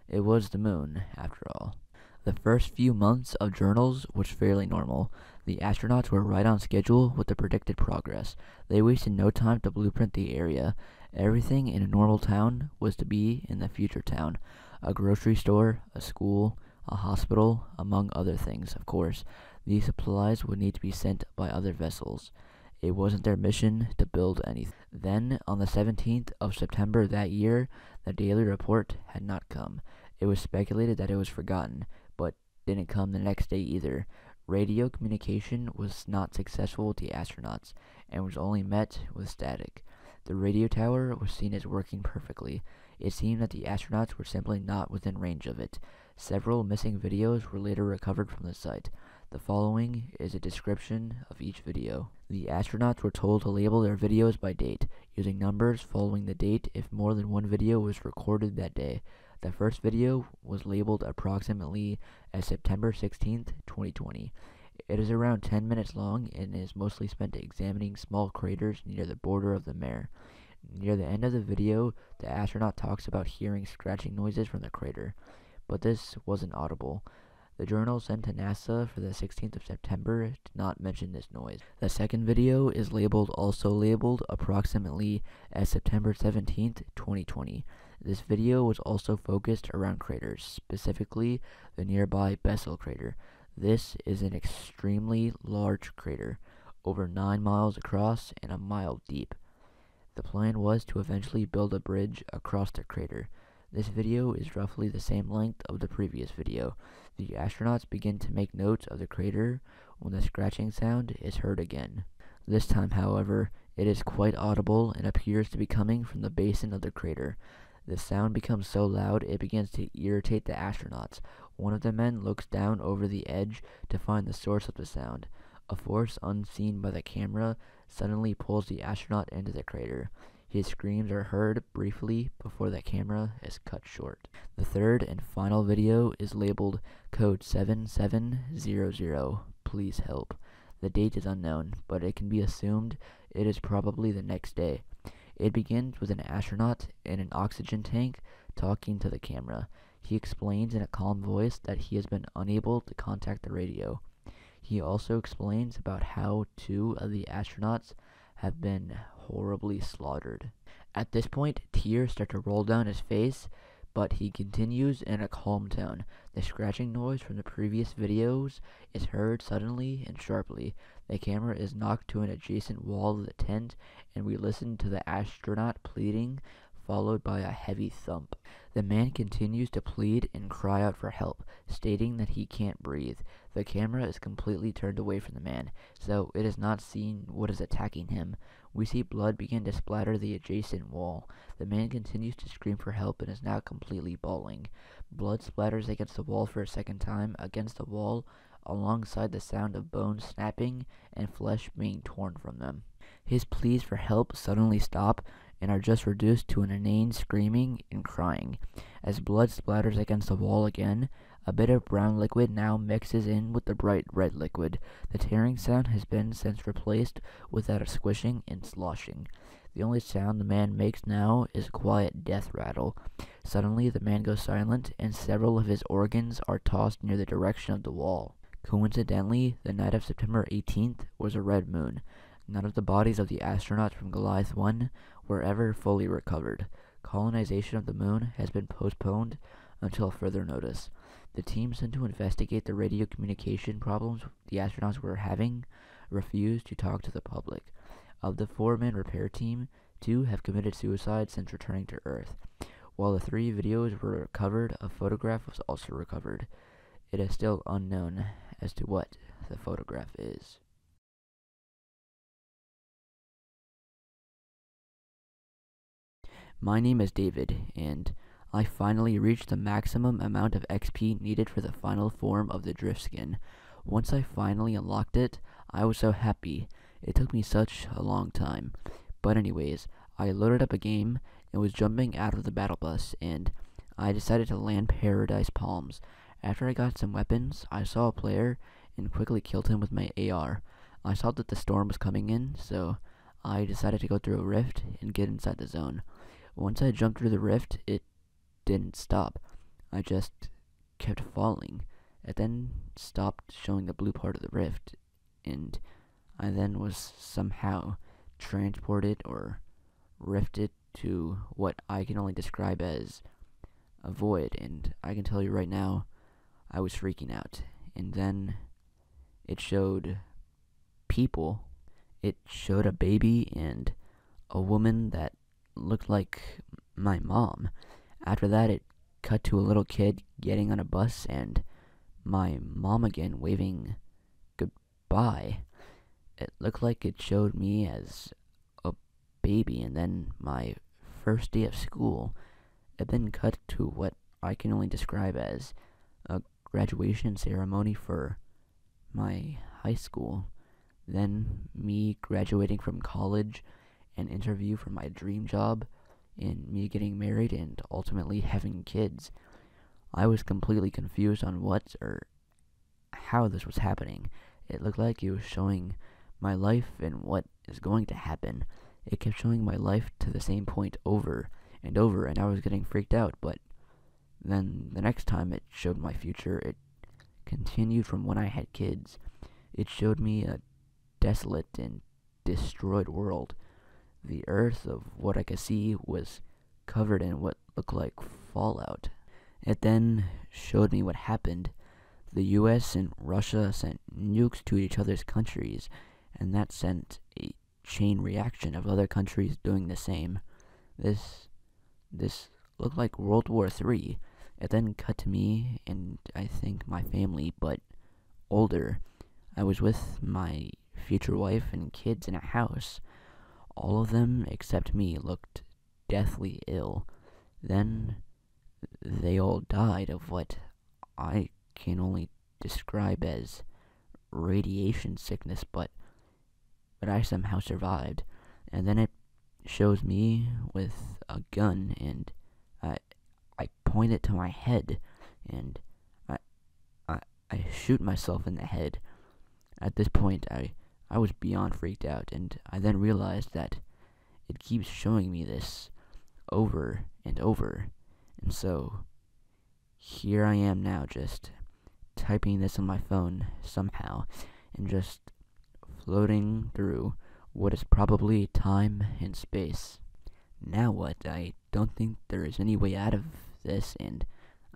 It was the moon, after all. The first few months of journals was fairly normal. The astronauts were right on schedule with the predicted progress. They wasted no time to blueprint the area. Everything in a normal town was to be in the future town. A grocery store, a school, a hospital, among other things, of course. These supplies would need to be sent by other vessels. It wasn't their mission to build anything. Then, on the 17th of September that year, the daily report had not come. It was speculated that it was forgotten, but didn't come the next day either. Radio communication was not successful with the astronauts, and was only met with static. The radio tower was seen as working perfectly. It seemed that the astronauts were simply not within range of it. Several missing videos were later recovered from the site. The following is a description of each video. The astronauts were told to label their videos by date, using numbers following the date if more than one video was recorded that day. The first video was labeled approximately as September 16th, 2020. It is around 10 minutes long and is mostly spent examining small craters near the border of the mare. Near the end of the video, the astronaut talks about hearing scratching noises from the crater, but this wasn't audible. The journal sent to NASA for the 16th of September did not mention this noise. The second video is also labeled approximately as September 17th, 2020. This video was also focused around craters, specifically the nearby Bessel crater. This is an extremely large crater, over 9 miles across and a mile deep. The plan was to eventually build a bridge across the crater. This video is roughly the same length of the previous video. The astronauts begin to make notes of the crater when the scratching sound is heard again. This time, however, it is quite audible and appears to be coming from the basin of the crater. The sound becomes so loud it begins to irritate the astronauts. One of the men looks down over the edge to find the source of the sound. A force unseen by the camera suddenly pulls the astronaut into the crater. His screams are heard briefly before the camera is cut short. The third and final video is labeled Code 7700. Please help. The date is unknown, but it can be assumed it is probably the next day. It begins with an astronaut in an oxygen tank talking to the camera. He explains in a calm voice that he has been unable to contact the radio. He also explains about how 2 of the astronauts have been horribly slaughtered. At this point, tears start to roll down his face, But he continues in a calm tone. The scratching noise from the previous videos is heard suddenly and sharply. The camera is knocked to an adjacent wall of the tent, and we listen to the astronaut pleading, followed by a heavy thump. The man continues to plead and cry out for help, stating that he can't breathe. The camera is completely turned away from the man, so it is not seen what is attacking him. We see blood begin to splatter the adjacent wall. The man continues to scream for help and is now completely bawling. Blood splatters against the wall for a second time, against the wall, alongside the sound of bones snapping and flesh being torn from them. His pleas for help suddenly stop and are just reduced to an inane screaming and crying. As blood splatters against the wall again, a bit of brown liquid now mixes in with the bright red liquid. The tearing sound has been since replaced with that of squishing and sloshing. The only sound the man makes now is a quiet death rattle. Suddenly the man goes silent, and several of his organs are tossed near the direction of the wall. Coincidentally, the night of September 18th was a red moon. None of the bodies of the astronauts from Goliath 1 were ever fully recovered. Colonization of the moon has been postponed until further notice. The team sent to investigate the radio communication problems the astronauts were having refused to talk to the public. Of the 4-man repair team, 2 have committed suicide since returning to Earth. While the 3 videos were recovered, a photograph was also recovered. It is still unknown as to what the photograph is. My name is David, and I finally reached the maximum amount of XP needed for the final form of the drift skin. Once I finally unlocked it, I was so happy. It took me such a long time. But anyways, I loaded up a game and was jumping out of the battle bus, and I decided to land Paradise Palms. After I got some weapons, I saw a player and quickly killed him with my AR. I saw that the storm was coming in, so I decided to go through a rift and get inside the zone. Once I jumped through the rift, it didn't stop. I just kept falling. It then stopped showing the blue part of the rift, and I then was somehow transported or rifted to what I can only describe as a void, and I can tell you right now, I was freaking out. And then it showed people. It showed a baby and a woman that looked like my mom. After that, it cut to a little kid getting on a bus and my mom again waving goodbye. It looked like it showed me as a baby, and then my first day of school. It then cut to what I can only describe as a graduation ceremony for my high school. Then me graduating from college, an interview for my dream job, and me getting married and ultimately having kids. I was completely confused on what or how this was happening. It looked like it was showing my life and what is going to happen. It kept showing my life to the same point over and over, and I was getting freaked out. But then the next time it showed my future, it continued from when I had kids. It showed me a desolate and destroyed world. The earth of what I could see was covered in what looked like fallout. It then showed me what happened. The US and Russia sent nukes to each other's countries, and that sent a chain reaction of other countries doing the same. This looked like World War III. It then cut to me and I think my family, but older. I was with my future wife and kids in a house. All of them, except me, looked deathly ill. Then they all died of what I can only describe as radiation sickness, but I somehow survived. And then it shows me with a gun, and I point it to my head, and I shoot myself in the head. At this point, I was beyond freaked out, and I then realized that it keeps showing me this over and over. And so, here I am now, just typing this on my phone somehow, and just floating through what is probably time and space. Now what? I don't think there is any way out of this, and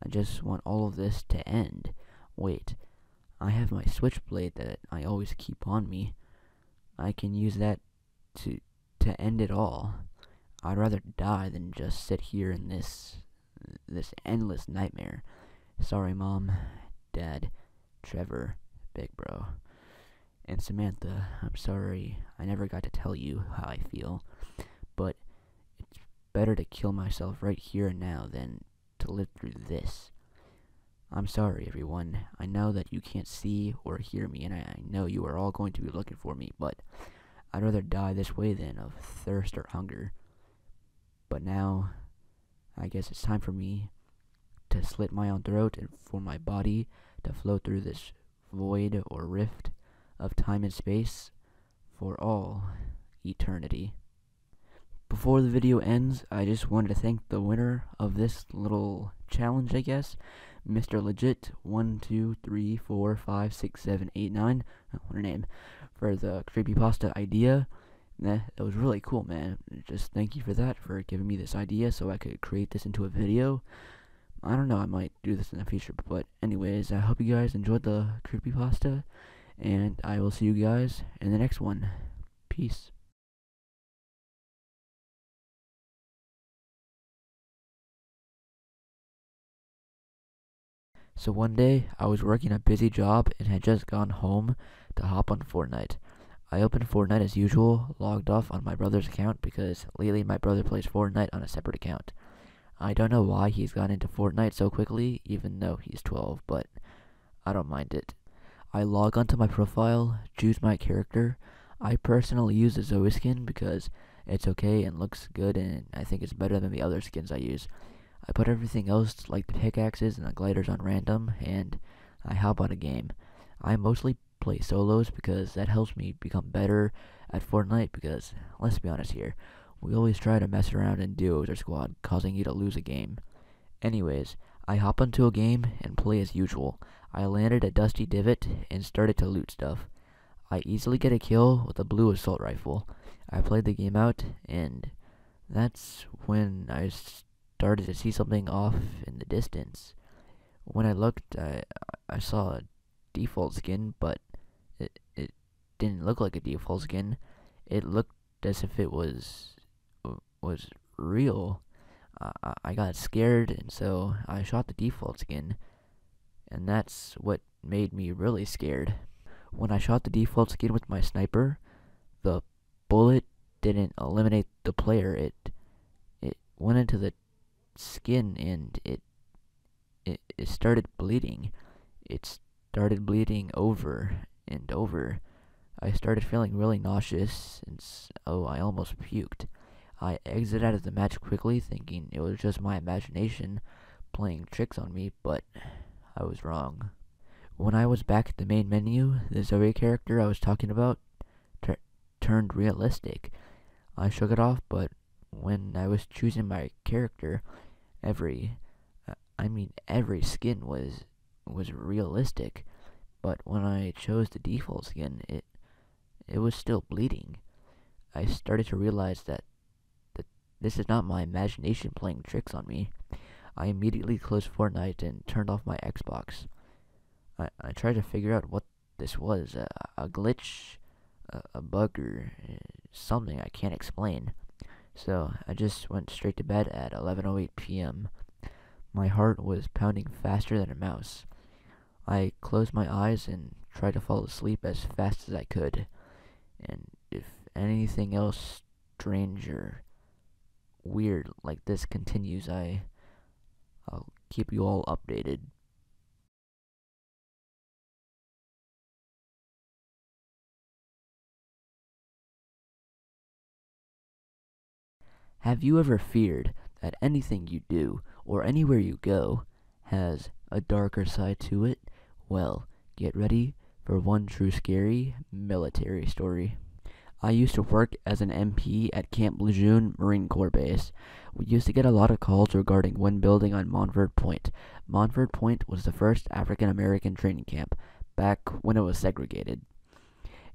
I just want all of this to end. Wait, I have my switchblade that I always keep on me. I can use that to end it all. I'd rather die than just sit here in this endless nightmare. Sorry, Mom, Dad, Trevor, Big Bro, and Samantha. I'm sorry I never got to tell you how I feel, but it's better to kill myself right here and now than to live through this. I'm sorry, everyone. I know that you can't see or hear me, and I know you are all going to be looking for me, but I'd rather die this way than of thirst or hunger. But now, I guess it's time for me to slit my own throat and for my body to flow through this void or rift of time and space for all eternity. Before the video ends, I just wanted to thank the winner of this little challenge, I guess, Mr. Legit 1, 2, 3, 4, 5, 6, 7, 8, 9. What her name? For the creepypasta idea. It was really cool, man. Just thank you for that, for giving me this idea so I could create this into a video. I don't know, I might do this in the future, but anyways, I hope you guys enjoyed the creepypasta, and I will see you guys in the next one. Peace. So one day, I was working a busy job and had just gone home to hop on Fortnite. I opened Fortnite as usual, logged off on my brother's account because lately my brother plays Fortnite on a separate account. I don't know why he's gone into Fortnite so quickly, even though he's 12, but I don't mind it. I log onto my profile, choose my character. I personally use the Zoe skin because it's okay and looks good, and I think it's better than the other skins I use. I put everything else, like the pickaxes and the gliders, on random, and I hop on a game. I mostly play solos because that helps me become better at Fortnite because, let's be honest here, we always try to mess around in duos or squad, causing you to lose a game. Anyways, I hop onto a game and play as usual. I landed a dusty divot and started to loot stuff. I easily get a kill with a blue assault rifle. I played the game out, and that's when I started to see something off in the distance. When I looked, I saw a default skin, but it didn't look like a default skin. It looked as if it was real. I got scared, and so I shot the default skin, and that's what made me really scared. When I shot the default skin with my sniper, the bullet didn't eliminate the player. It went into the skin, and it started bleeding. It started bleeding over and over. I started feeling really nauseous, and I almost puked. I exited out of the match quickly, thinking it was just my imagination playing tricks on me, but I was wrong. When I was back at the main menu, the Zoe character I was talking about turned realistic. I shook it off, but when I was choosing my character, every skin was realistic. But when I chose the default skin, it was still bleeding. I started to realize that this is not my imagination playing tricks on me. I immediately closed Fortnite and turned off my Xbox. I tried to figure out what this was, a glitch, a bug, or something I can't explain. So I just went straight to bed at 11:08 p.m. My heart was pounding faster than a mouse. I closed my eyes and tried to fall asleep as fast as I could. And if anything else strange or weird like this continues, I'll keep you all updated. Have you ever feared that anything you do or anywhere you go has a darker side to it? Well, get ready for one true scary military story. I used to work as an MP at Camp Lejeune Marine Corps Base. We used to get a lot of calls regarding one building on Montford Point. Montford Point was the first African American training camp back when it was segregated.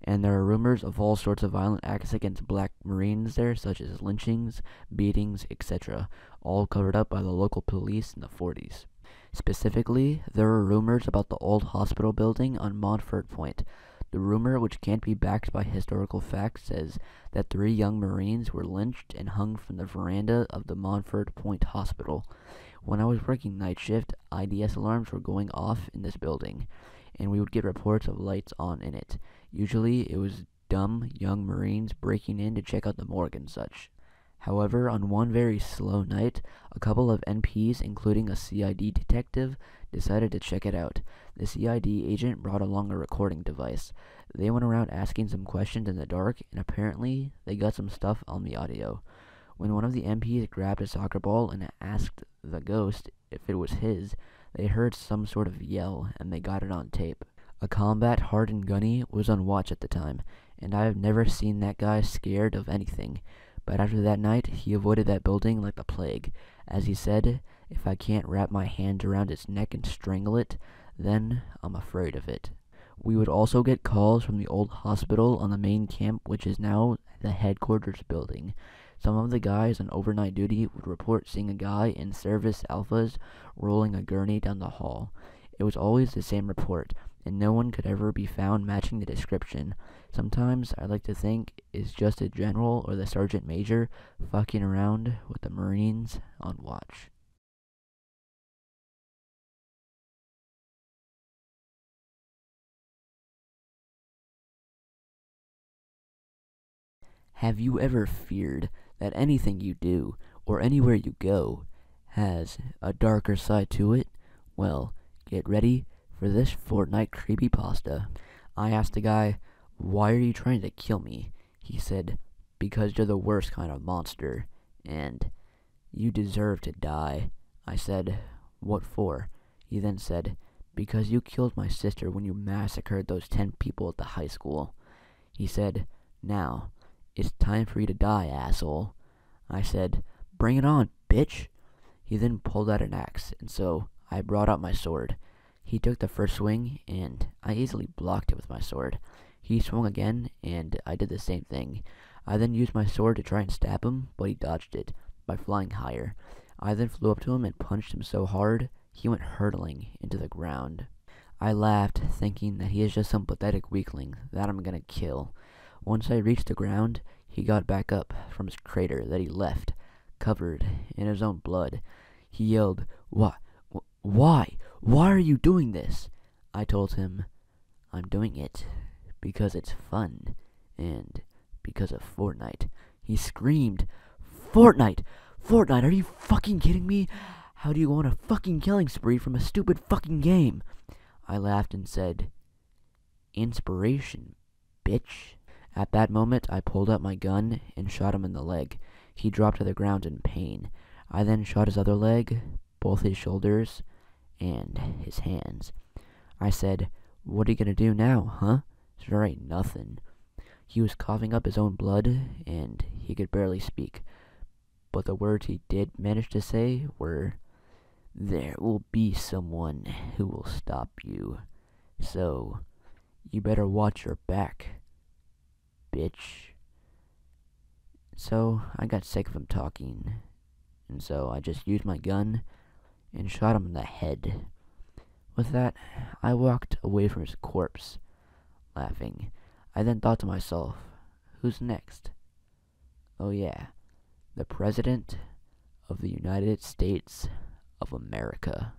And there are rumors of all sorts of violent acts against black Marines there, such as lynchings, beatings, etc., all covered up by the local police in the 40s. Specifically, there are rumors about the old hospital building on Montfort Point. The rumor, which can't be backed by historical facts, says that 3 young Marines were lynched and hung from the veranda of the Montfort Point Hospital. When I was working night shift, IDS alarms were going off in this building, and we would get reports of lights on in it. Usually, it was dumb young Marines breaking in to check out the morgue and such. However, on one very slow night, a couple of NPs, including a CID detective, decided to check it out. The CID agent brought along a recording device. They went around asking some questions in the dark, and apparently, they got some stuff on the audio. When one of the MPs grabbed a soccer ball and asked the ghost if it was his, they heard some sort of yell, and they got it on tape. A combat-hardened gunny was on watch at the time, and I have never seen that guy scared of anything. But after that night, he avoided that building like the plague. As he said, if I can't wrap my hand around its neck and strangle it, then I'm afraid of it. We would also get calls from the old hospital on the main camp, which is now the headquarters building. Some of the guys on overnight duty would report seeing a guy in service alphas rolling a gurney down the hall. It was always the same report, and no one could ever be found matching the description. Sometimes I like to think it's just a general or the sergeant major fucking around with the Marines on watch. Have you ever feared that anything you do or anywhere you go has a darker side to it? Well, get ready for this Fortnite creepypasta. I asked the guy, "Why are you trying to kill me?" He said, "Because you're the worst kind of monster, and you deserve to die." I said, "What for?" He then said, "Because you killed my sister when you massacred those 10 people at the high school." He said, "Now, it's time for you to die, asshole." I said, "Bring it on, bitch." He then pulled out an axe, and so I brought out my sword. He took the first swing, and I easily blocked it with my sword. He swung again, and I did the same thing. I then used my sword to try and stab him, but he dodged it by flying higher. I then flew up to him and punched him so hard, he went hurtling into the ground. I laughed, thinking that he is just some pathetic weakling that I'm gonna kill. Once I reached the ground, he got back up from his crater that he left, covered in his own blood. He yelled, "Why? Why are you doing this?" I told him, "I'm doing it because it's fun, and because of Fortnite." He screamed, "Fortnite! Fortnite, are you fucking kidding me? How do you go on a fucking killing spree from a stupid fucking game?" I laughed and said, "Inspiration, bitch." At that moment, I pulled out my gun and shot him in the leg. He dropped to the ground in pain. I then shot his other leg, both his shoulders, and his hands. I said, "What are you gonna do now, huh? Sure ain't nothing." He was coughing up his own blood, and he could barely speak. But the words he did manage to say were, "There will be someone who will stop you. So, you better watch your back, bitch." So, I got sick of him talking, and so I just used my gun and shot him in the head. With that, I walked away from his corpse, laughing. I then thought to myself, who's next? Oh yeah, the President of the United States of America.